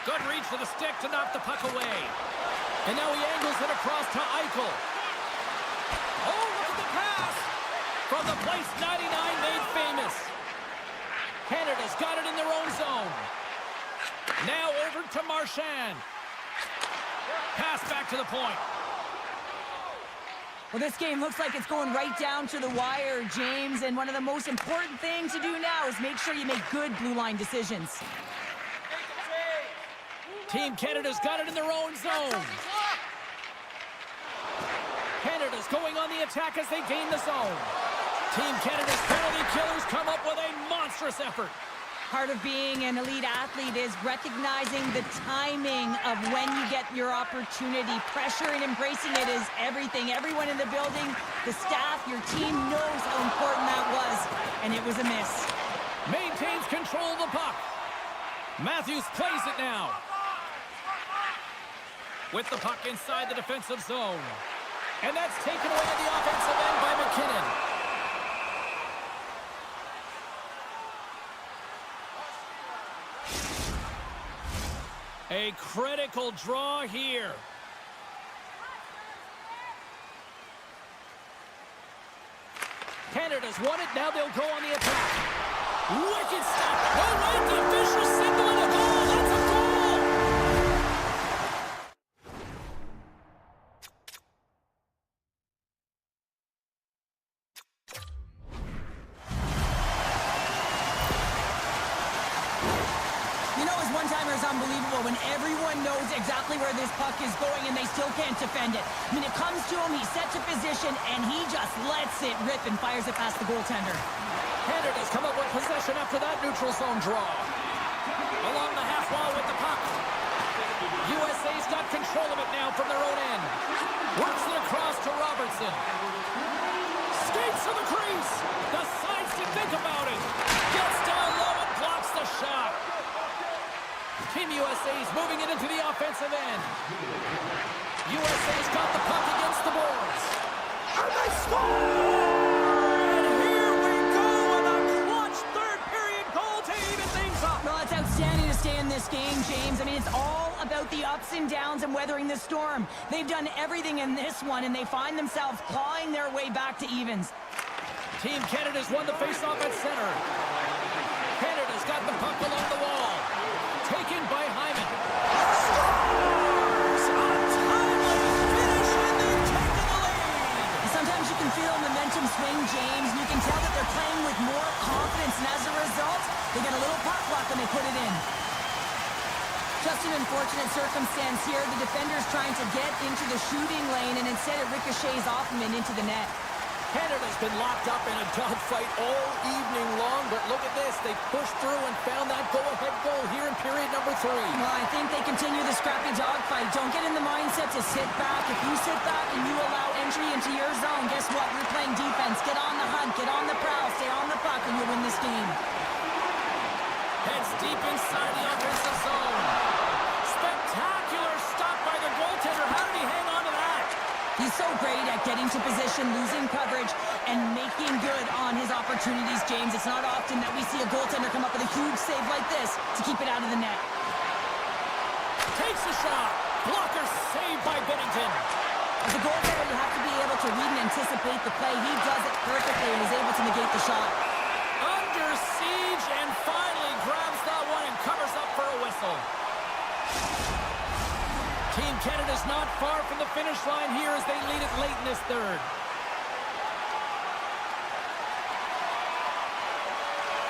Good reach to the stick to knock the puck away. And now he angles it across to Eichel. Oh, look at the pass. From the place 99 made famous. Canada's got it in their own zone. Now over to Marchand. Pass back to the point. Well, this game looks like it's going right down to the wire, James, and one of the most important things to do now is make sure you make good blue line decisions. Team Canada's got it in their own zone. Canada's going on the attack as they gain the zone. Team Canada's penalty killers come up with a monstrous effort. Part of being an elite athlete is recognizing the timing of when you get your opportunity. Pressure and embracing it is everything. Everyone in the building, the staff, your team knows how important that was, and it was a miss. Maintains control of the puck. Matthews plays it now. With the puck inside the defensive zone. And that's taken away at the offensive end by McKinnon. A critical draw here. Canada Canada's won it. Now they'll go on the attack. Wicked stop. Oh, wait, the official signaling a goal. That's a goal. You know, his one-timer is unbelievable when everyone knows exactly where this puck is going and they still can't defend it. I mean, it comes to him, he's set to position, and he just lets it rip and fires it past the goaltender. Canada's come up with possession after that neutral zone draw. Along the half wall with the puck. USA's got control of it now from their own end. Works it across to Robertson. Skates to the crease. Decides to think about it. Gets down low and blocks the shot. Team USA's moving it into the offensive end. USA's got the puck against the boards. And they score! And here we go with a clutch third-period goal to even things up. Well, it's outstanding to stay in this game, James. I mean, it's all about the ups and downs and weathering the storm. They've done everything in this one, and they find themselves clawing their way back to evens. Team Canada's won the faceoff at center. Canada's got the puck along the wall. Taken by Hyman. Scores! A timely finish, and they take to the lead. Sometimes you can feel momentum swing, James, and you can tell that they're playing with more confidence, and as a result, they get a little pop luck when they put it in. Just an unfortunate circumstance here. The defender's trying to get into the shooting lane, and instead it ricochets off him and into the net. Canada's been locked up in a dogfight all evening long, but look at this. They pushed through and found that go-ahead goal here in period number 3. Well, I think they continue the scrappy dogfight. Don't get in the mindset to sit back. If you sit back and you allow entry into your zone, guess what? You're playing defense. Get on the hunt, get on the prowl, stay on the puck, and you'll win this game. Heads deep inside the offensive zone. Spectacular stop by the goaltender. How did he hang on to that? He's so great at getting to position, losing coverage, and making good on his opportunities, James. It's not often that we see a goaltender come up with a huge save like this to keep it out of the net. Takes a shot. Blocker saved by Binnington. As a goaltender, you have to be able to read and anticipate the play. He does it perfectly and is able to negate the shot. Under siege and finally grabs that one and covers up for a whistle. Team Canada's not far from the finish line here as they lead it late in this third.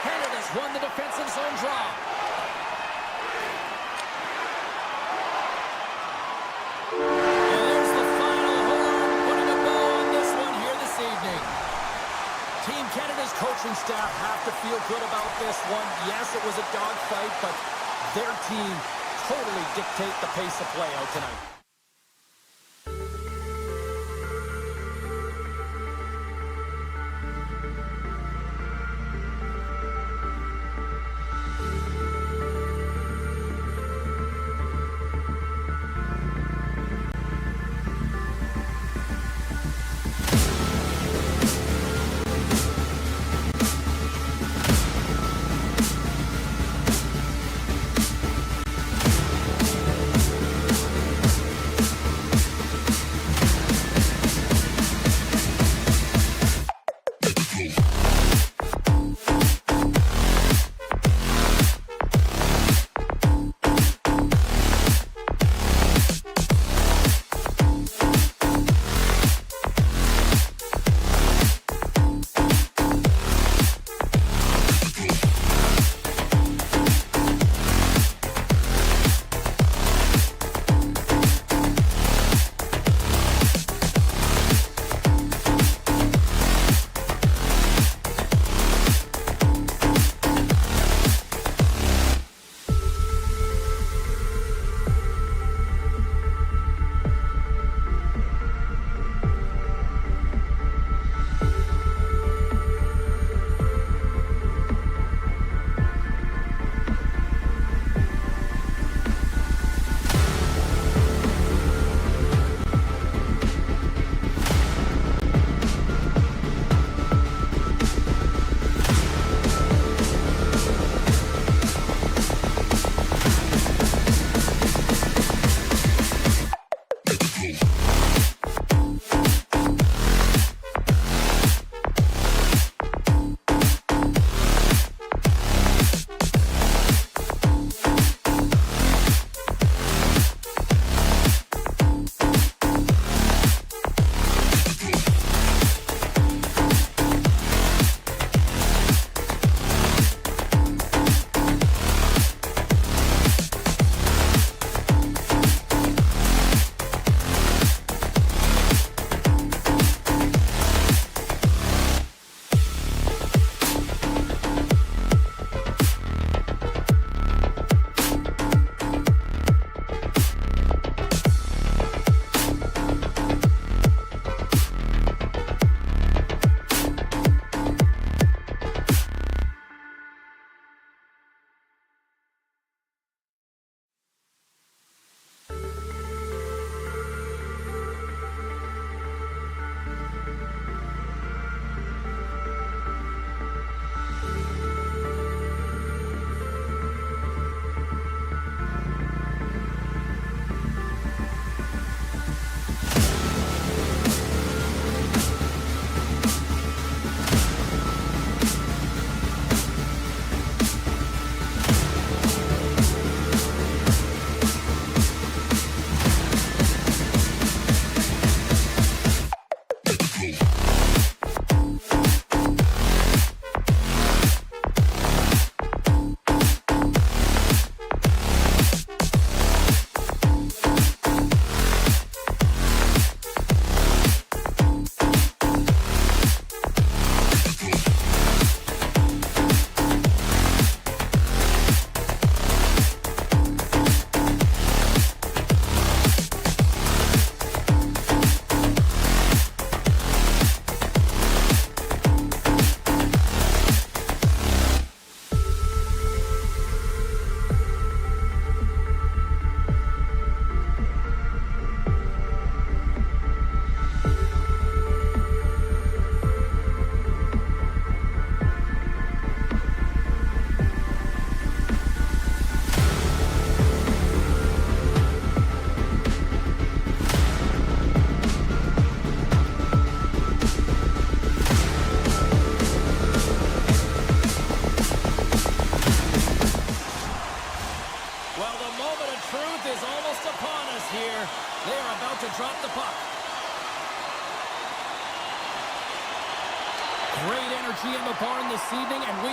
Canada's won the defensive zone draw. And there's the final horn, putting a bow on this one here this evening. Team Canada's coaching staff have to feel good about this one. Yes, it was a dogfight, but their team totally dictate the pace of play out tonight.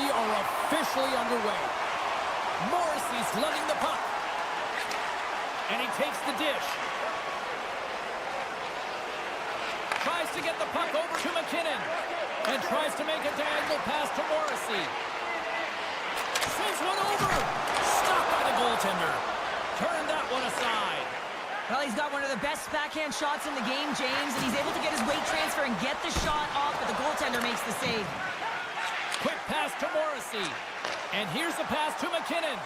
We are officially underway. Morrissey's lugging the puck. And he takes the dish. Tries to get the puck over to McKinnon. And tries to make a diagonal pass to Morrissey. Sends one over. Stopped by the goaltender. Turn that one aside. Well, he's got one of the best backhand shots in the game, James, and he's able to get his weight transfer and get the shot off, but the goaltender makes the save. Quick pass to Morrissey. And here's the pass to McKinnon.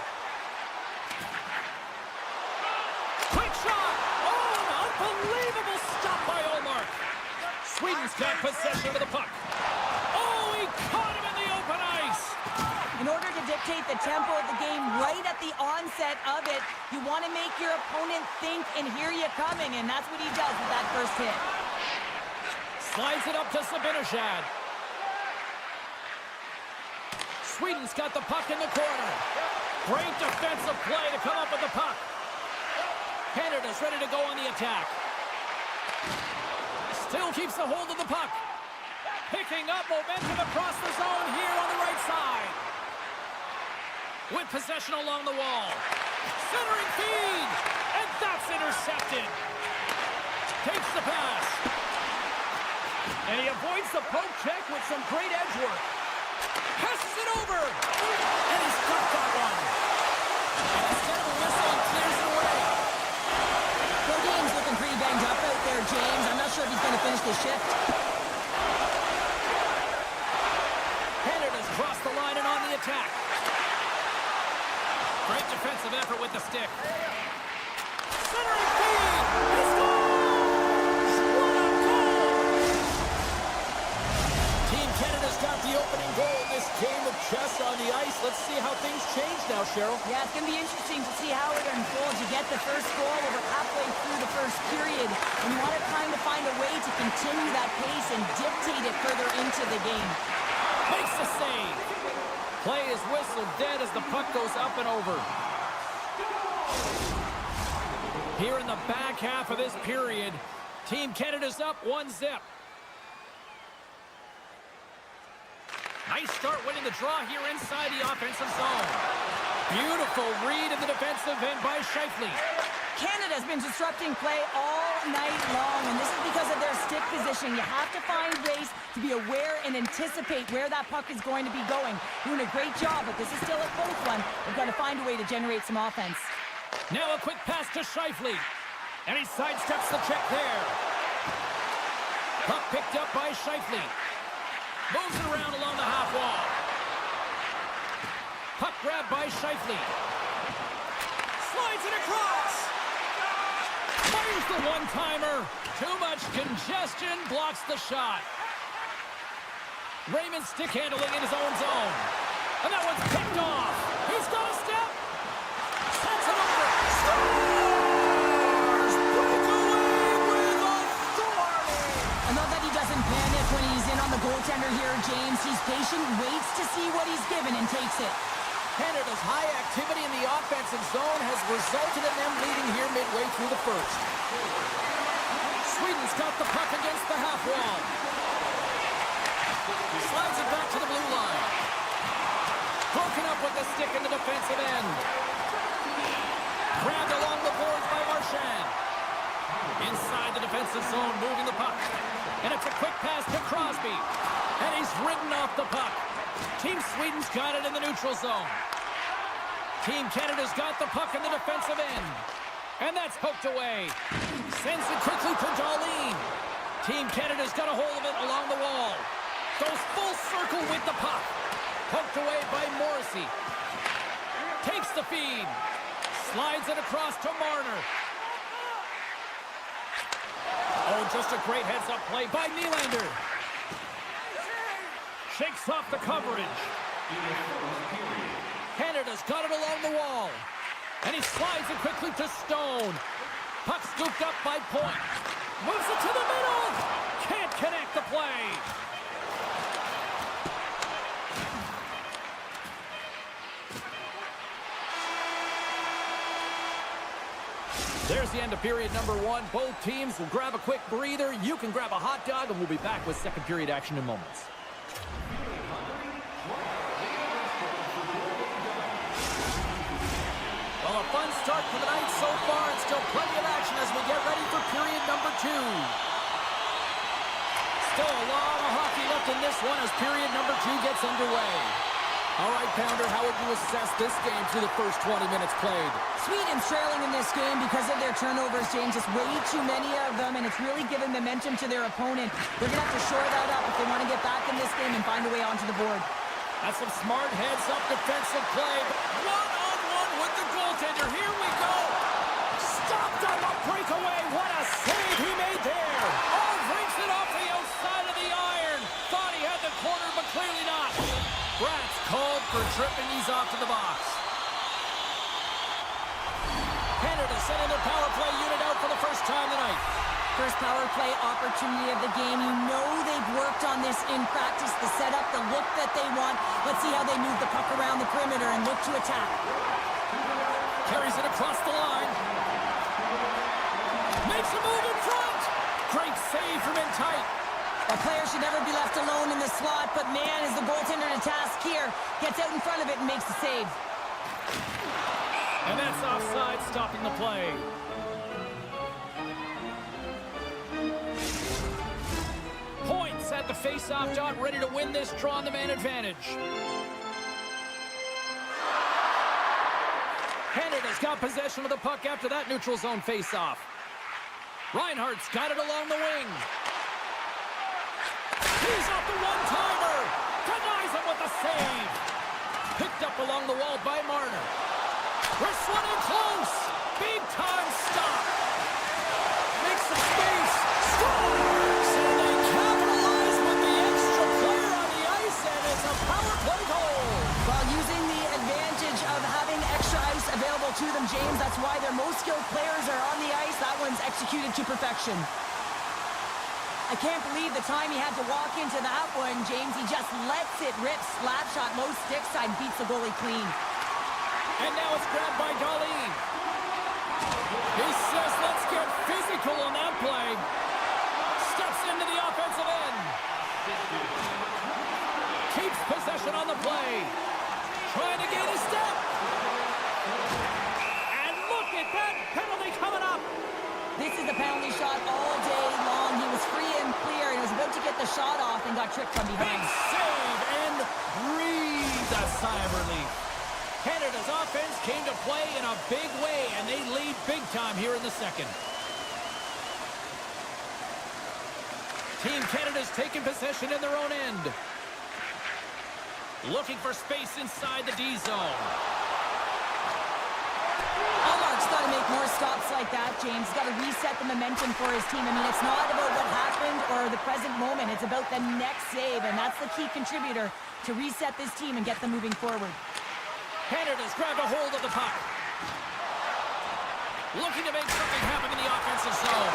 Quick shot. Oh, an unbelievable stop by Ullmark. Sweden's got possession of the puck. Oh, he caught him in the open ice. In order to dictate the tempo of the game right at the onset of it, you want to make your opponent think and hear you coming, and that's what he does with that first hit. Slides it up to Zibanejad. Sweden's got the puck in the corner. Great defensive play to come up with the puck. Canada's ready to go on the attack. Still keeps a hold of the puck. Picking up momentum across the zone here on the right side. With possession along the wall. Centering feed. And that's intercepted. Takes the pass. And he avoids the poke check with some great edge work. Passes it over. And he's got that one. And instead of a whistle, he clears it away. Well, Game's looking pretty banged up out there, James. I'm not sure if he's going to finish the shift. Canada's crossed the line and on the attack. Great defensive effort with the stick. Centering feed. He scores! What a goal! Team Canada's got the opening goal in this game of chess on the ice. Let's see how things change now, Cheryl. Yeah, it's going to be interesting to see how it unfolds. You get the first goal over halfway through the first period, and you want to try to find a way to continue that pace and dictate it further into the game. Makes the save. Play is whistled dead as the puck goes up and over. Here in the back half of this period, Team Canada's up 1-0. Nice start winning the draw here inside the offensive zone. Beautiful read in the defensive end by Scheifele. Canada's been disrupting play all night long, and this is because of their stick position. You have to find ways to be aware and anticipate where that puck is going to be going. Doing a great job, but this is still a close one. We've got to find a way to generate some offense. Now a quick pass to Scheifele. And he sidesteps the check there. Puck picked up by Scheifele. Moves it around along the half wall. Puck grabbed by Scheifele. Slides it across. Fires the one-timer. Too much congestion blocks the shot. Raymond stick handling in his own zone. And that one's picked off. He's got a step. Sends it over. Scores! Breakaway with authority. I know that he doesn't panic when he's in on the goaltender here, James. He's patient, waits to see what he's given, and takes it. Canada's high activity in the offensive zone has resulted in them leading here midway through the first. Sweden's got the puck against the half wall. Slides it back to the blue line. Broken up with the stick in the defensive end. Grabbed along the boards by Marchand. Inside the defensive zone, moving the puck. And it's a quick pass to Crosby. And he's ridden off the puck. Team Sweden's got it in the neutral zone. Team Canada's got the puck in the defensive end. And that's hooked away. Sends it quickly to Darlene. Team Canada's got a hold of it along the wall. Goes full circle with the puck. Poked away by Morrissey. Takes the feed. Slides it across to Marner. Oh, just a great heads-up play by Nylander. Shakes off the coverage. Canada's got it along the wall. And he slides it quickly to Stone. Puck scooped up by Point. Moves it to the middle. Can't connect the play. There's the end of period number one. Both teams will grab a quick breather. You can grab a hot dog, and we'll be back with second period action in moments. Well, a fun start for the night so far, and still plenty of action as we get ready for period number 2. Still a lot of hockey left in this one as period number 2 gets underway. All right, Pounder, how would you assess this game through the first 20 minutes played? Sweden's trailing in this game because of their turnovers, James. Just way too many of them, and it's really given momentum to their opponent. They're going to have to shore that up if they want to get back in this game and find a way onto the board. That's some smart heads-up defensive play. One-on-one with the goaltender. Here we go. Stopped on the breakaway. What a save he made there. Oh, brings it off the outside of the iron. Thought he had the corner, but clearly not. Bratz called for tripping. He's off to the box. Canada sending their power play unit out for the first time tonight. First power play opportunity of the game. You know they've worked on this in practice, the setup, the look that they want. Let's see how they move the puck around the perimeter and look to attack. Carries it across the line. Makes a move in front. Great save from in tight. A player should never be left alone in the slot, but man, is the goaltender to task here. Gets out in front of it and makes the save. And that's offside, stopping the play. Points at the face-off dot, ready to win this draw on the man advantage. Canada's got possession of the puck after that neutral zone face-off. Reinhardt's got it along the wing. He's off the one-timer. Denies him with a save. Picked up along the wall by Marner. Wrestling in close. Big-time stop. Makes some space. Scores! And they capitalize with the extra player on the ice, and it's a power play goal. While using the advantage of having extra ice available to them, James, that's why their most skilled players are on the ice. That one's executed to perfection. I can't believe the time he had to walk into that one, James. He just lets it rip. Slap shot, low stick side, beats the goalie clean. And now it's grabbed by Darlene. He says, let's get physical on that play. Steps into the offensive end. Keeps possession on the play. Trying to gain a step. And look at that penalty coming up. This is the penalty shot all day long. He was free and clear and was about to get the shot off and got tripped from behind. Big save and breathed a sigh of relief. Canada's offense came to play in a big way, and they lead big time here in the second. Team Canada's taking possession in their own end. Looking for space inside the D zone. Allmark's got to make more stops like that, James. He's got to reset the momentum for his team. I mean, it's not about what happened or the present moment. It's about the next save, and that's the key contributor to reset this team and get them moving forward. Canada's grabbed a hold of the puck. Looking to make something happen in the offensive zone.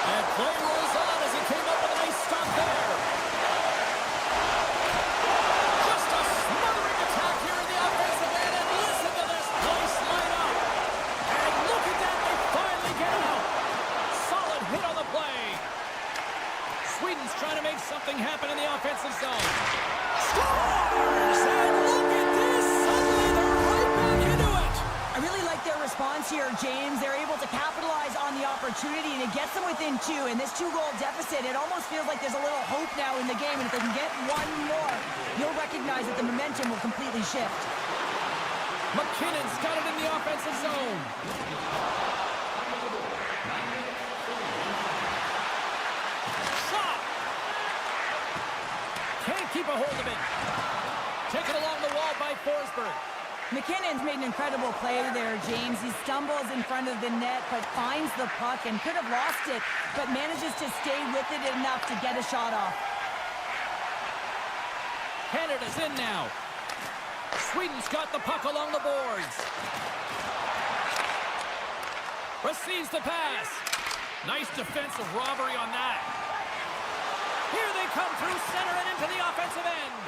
And play rolls on as he came up with a nice stop there. Just a smothering attack here in the offensive end, and listen to this place light up. And look at that, they finally get it out. Solid hit on the play. Sweden's trying to make something happen in the offensive zone. Scores! And look at this, suddenly they're right back into it. I really like their response here, James. They're able to capitalize on the opportunity, and it gets them within two. And this two-goal deficit, it almost feels like there's a little hope now in the game. And if they can get one more, you'll recognize that the momentum will completely shift. McKinnon's got it in the offensive zone. Shot! Can't keep a hold of it. Taken along the wall by Forsberg. McKinnon's made an incredible play there, James. He stumbles in front of the net, but finds the puck and could have lost it, but manages to stay with it enough to get a shot off. Canada's in now. Sweden's got the puck along the boards. Receives the pass. Nice defensive robbery on that. Here they come through center and into the offensive end.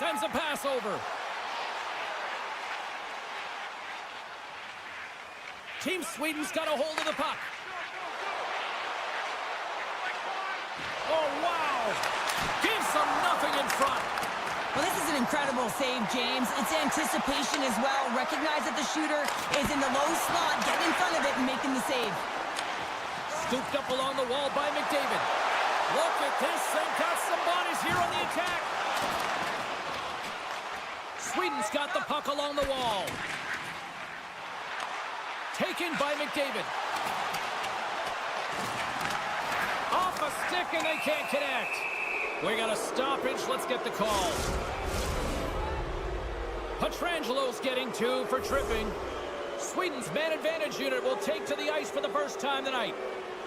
Sends a pass over. Team Sweden's got a hold of the puck. Oh, wow. Gives them nothing in front. Well, this is an Incredible save, James. It's anticipation as well. Recognize that the shooter is in the low slot, getting in front of it and making the save. Scooped up along the wall by McDavid. Look at this. They've got some bodies here on the attack. Sweden's got the puck along the wall. Taken by McDavid. Off a stick and they can't connect. We got a stoppage. Let's get the call. Petrangelo's getting 2 for tripping. Sweden's man advantage unit will take to the ice for the first time tonight.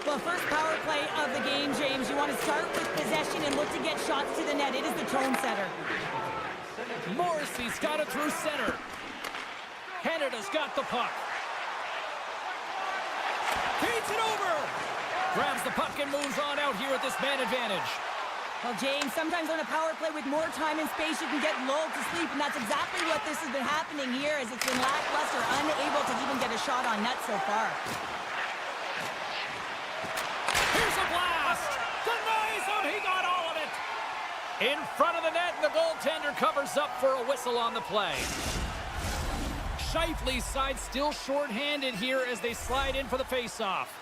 Well, first power play of the game, James. You want to start with possession and look to get shots to the net. It is the tone setter. Morrissey's got it through center. Canada's got the puck. Feeds it over. Grabs the puck and moves on out here at this man advantage. Well, James, sometimes on a power play with more time and space, you can get lulled to sleep, and that's exactly what this has been happening here, as it's been lackluster, unable to even get a shot on net so far. Here's a blast. Denies him. He got all of it. In front of the net, and the goaltender covers up for a whistle on the play. Scheifele's side still short-handed here as they slide in for the face-off.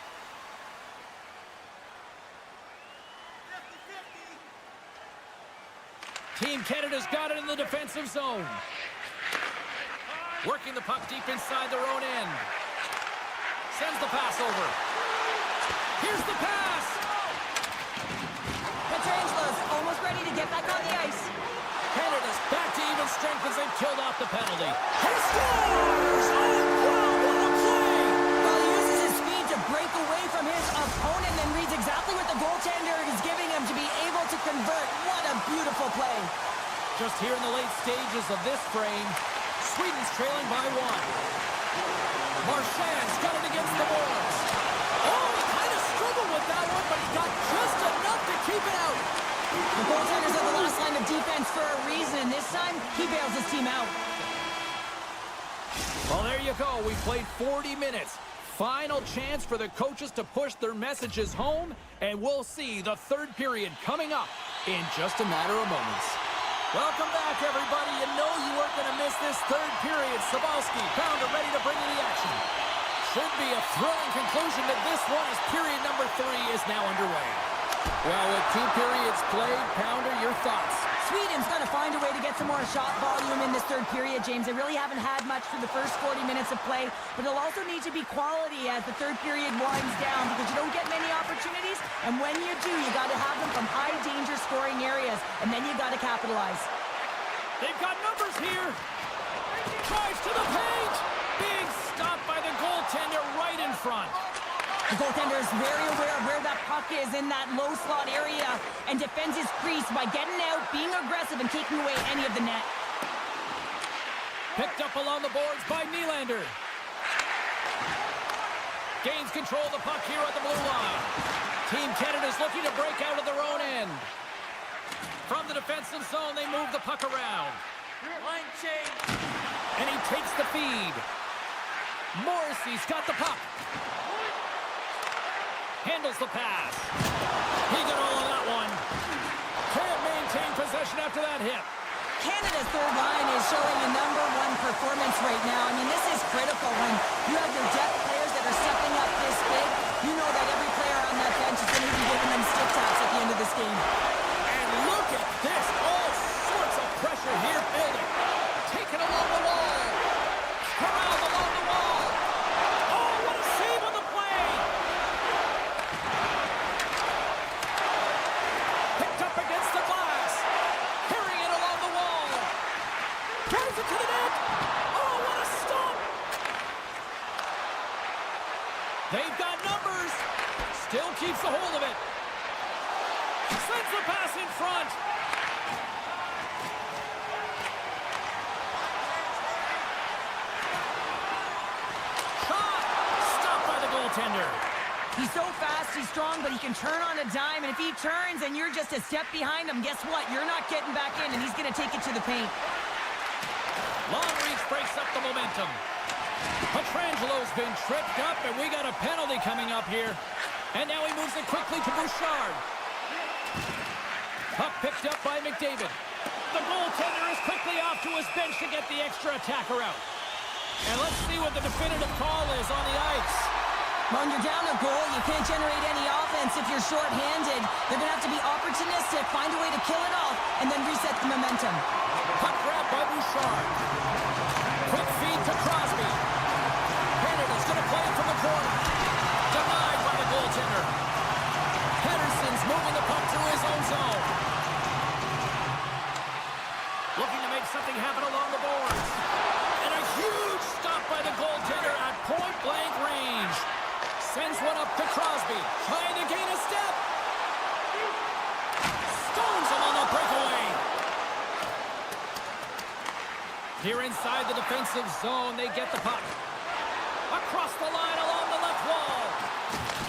Team Canada's got it in the defensive zone. Working the puck deep inside their own end. Sends the pass over. Here's the pass. Petrangelo's almost ready to get back on the ice. Canada's back to even strength as they've killed off the penalty. He scores! Oh, wow, what a play! Well, he uses his speed to break away from his opponent and reads exactly what the goaltender is giving him to be able to convert. What a beautiful play. Just here in the late stages of this frame, Sweden's trailing by 1. Marchand's got it against the boards. Oh, he kind of struggled with that one, but he got just enough to keep it out. The goaltender's at the last line of defense for a reason, and this time, he bails his team out. Well, there you go. We played 40 minutes. Final chance for the coaches to push their messages home, and we'll see the third period coming up in just a matter of moments. Welcome back, everybody. You know you weren't going to miss this third period. Sabalski, Pounder ready to bring in the action. Should be a thrilling conclusion to this one as period number 3 is now underway. Well, with 2 periods played, Pounder, your thoughts? Sweden's going to find a way to get some more shot volume in this third period, James. They really haven't had much for the first 40 minutes of play, but it'll also need to be quality as the third period winds down because you don't get many opportunities, and when you do, you got to have them from high-danger scoring areas, and then you got to capitalize. They've got numbers here. Drives to the paint. Big stop by the goaltender right in front. The goaltender is very aware of where that puck is in that low slot area and defends his crease by getting out, being aggressive, and taking away any of the net. Picked up along the boards by Nylander. Gains control of the puck here at the blue line. Team Canada's looking to break out of their own end. From the defensive zone, they move the puck around. Line change. And he takes the feed. Morrissey's got the puck. Handles the pass. He got all of that one. Can't maintain possession after that hit. Canada's third line is showing a #1 performance right now. I mean, this is critical when you have your depth players that are stepping up this big. You know that every player on that bench is going to be giving them stick taps at the end of this game. And look at this. All sorts of pressure here building. Taken along the wall. Corralled along the wall. Oh, what a save on the play. Picked up against the glass. Carrying it along the wall. Drives it to the net. Oh, what a stop. They've got numbers. Still keeps a hold of it. Sends the pass in front. Shot. Stopped by the goaltender. He's so fast, he's strong, but he can turn on a dime, and if he turns and you're just a step behind him, guess what? You're not getting back in, and he's going to take it to the paint. Long reach breaks up the momentum. Petrangelo's been tripped up, and we got a penalty coming up here. And now he moves it quickly to Bouchard. Puck picked up by McDavid. The goaltender is quickly off to his bench to get the extra attacker out. And let's see what the definitive call is on the ice. When you're down a goal, you can't generate any offense if you're short-handed. They're going to have to be opportunistic, find a way to kill it off, and then reset the momentum. Puck grab by Bouchard. Quick feed to Crosby. Canada's going to play it from the corner. Denied by the goaltender. Henderson's moving the puck through his own zone. Looking to make something happen along the boards. And a huge stop by the goaltender at point-blank range. Sends one up to Crosby. Trying to gain a step. Stones him on the breakaway. Here inside the defensive zone, they get the puck. Across the line along the left wall.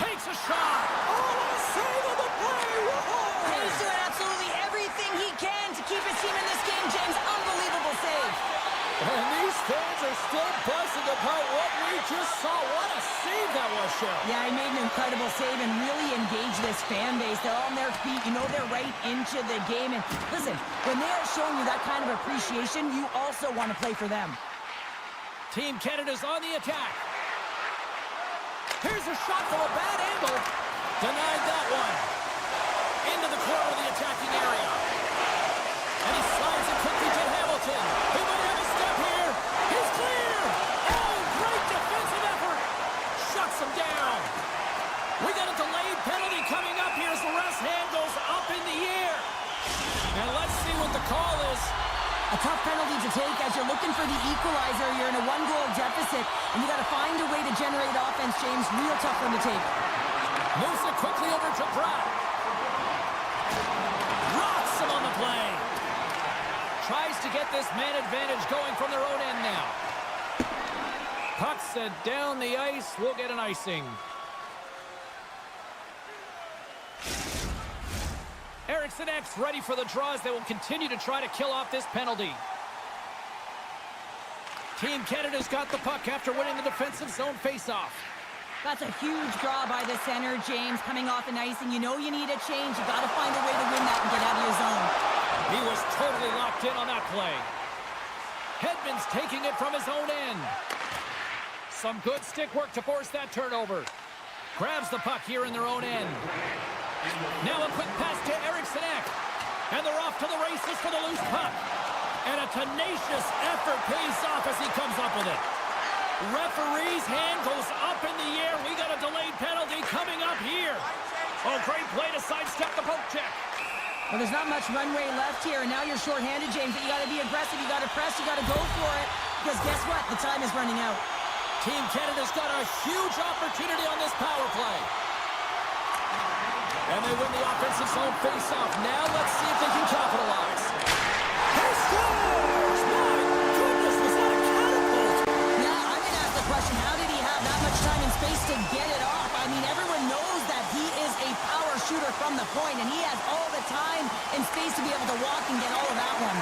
Takes a shot. Oh, what a save of the play! Whoa! He's doing absolutely everything he can to keep his team in this game, James. Unbelievable save. And these fans are still buzzing about what we just saw. What a save that was, Shin. Yeah, he made an incredible save and really engaged this fan base. They're on their feet. You know they're right into the game. And listen, when they are showing you that kind of appreciation, you also want to play for them. Team Canada's on the attack. Here's a shot from a bad angle. Denied that one. Into the corner of the attacking area. And he slides it quickly to Hamilton. He might have a step here. He's clear. Oh, great defensive effort. Shuts him down. We got a delayed penalty coming up here as the ref's hand goes up in the air. And let's see what the call is. A tough penalty to take as you're looking for the equalizer. You're in a one-goal deficit, and you got to find a way to generate offense, James. Real tough one to take. Moves it quickly over to Pratt. Rocks him on the play. Tries to get this man advantage going from their own end now. Puck sent down the ice. We'll get an icing. Eriksson Ek's ready for the draws. They will continue to try to kill off this penalty. Team Canada's got the puck after winning the defensive zone faceoff. That's a huge draw by the center, James, coming off an ice, and you know you need a change. You got to find a way to win that and get out of your zone. He was totally locked in on that play. Hedman's taking it from his own end. Some good stick work to force that turnover. Grabs the puck here in their own end. Now a quick pass to Eriksson Ek. And they're off to the races for the loose puck. And a tenacious effort pays off as he comes up with it. Referee's hand goes up in the air. We got a delayed penalty coming up here. Oh, great play to sidestep the poke check. Well, there's not much runway left here, and now you're shorthanded, James, but you got to be aggressive, you got to press, you got to go for it, because guess what? The time is running out. Team Canada's got a huge opportunity on this power play. And they win the offensive zone face-off. Now let's see if they can capitalize. He scores! My goodness, was that a catapult? Yeah, I'm going to ask the question, how did he have that much time and space to get it off? I mean, everyone knows that he is a power shooter from the point, and he has all the time and space to be able to walk and get all of that one.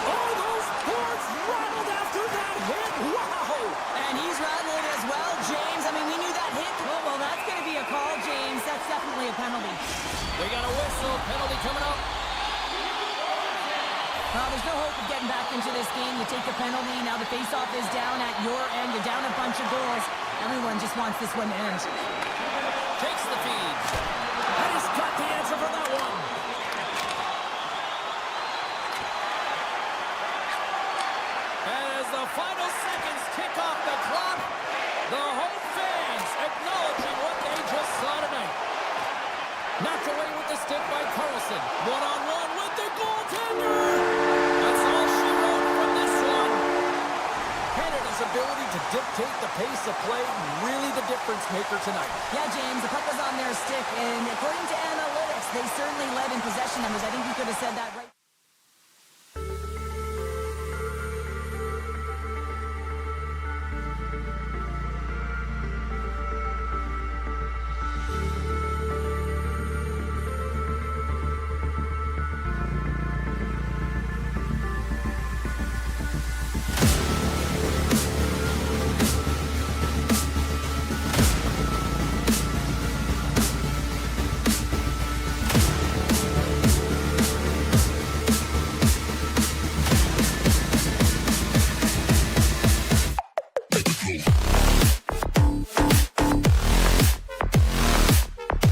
Oh, those boards rattled after that hit. Wow! And he's rattled as well, James. I mean, we knew that hit. Well, that's going to be a call, James. That's definitely a penalty. We got a whistle. Penalty coming up. Well, there's no hope of getting back into this game. You take the penalty. Now the faceoff is down at your end. You're down a bunch of goals. Everyone just wants this one to end. Takes the feed. And he's got the answer for that one. As the final seconds tick off the clock, the home fans acknowledging what they just saw tonight. Knocked away with the stick by Carlson. One-on-one with the goaltender. That's all she wrote from this one. Canada's ability to dictate the pace of play, really the difference maker tonight. Yeah, James, the puck was on their stick, and according to analytics, they certainly led in possession numbers. I think you could have said that right.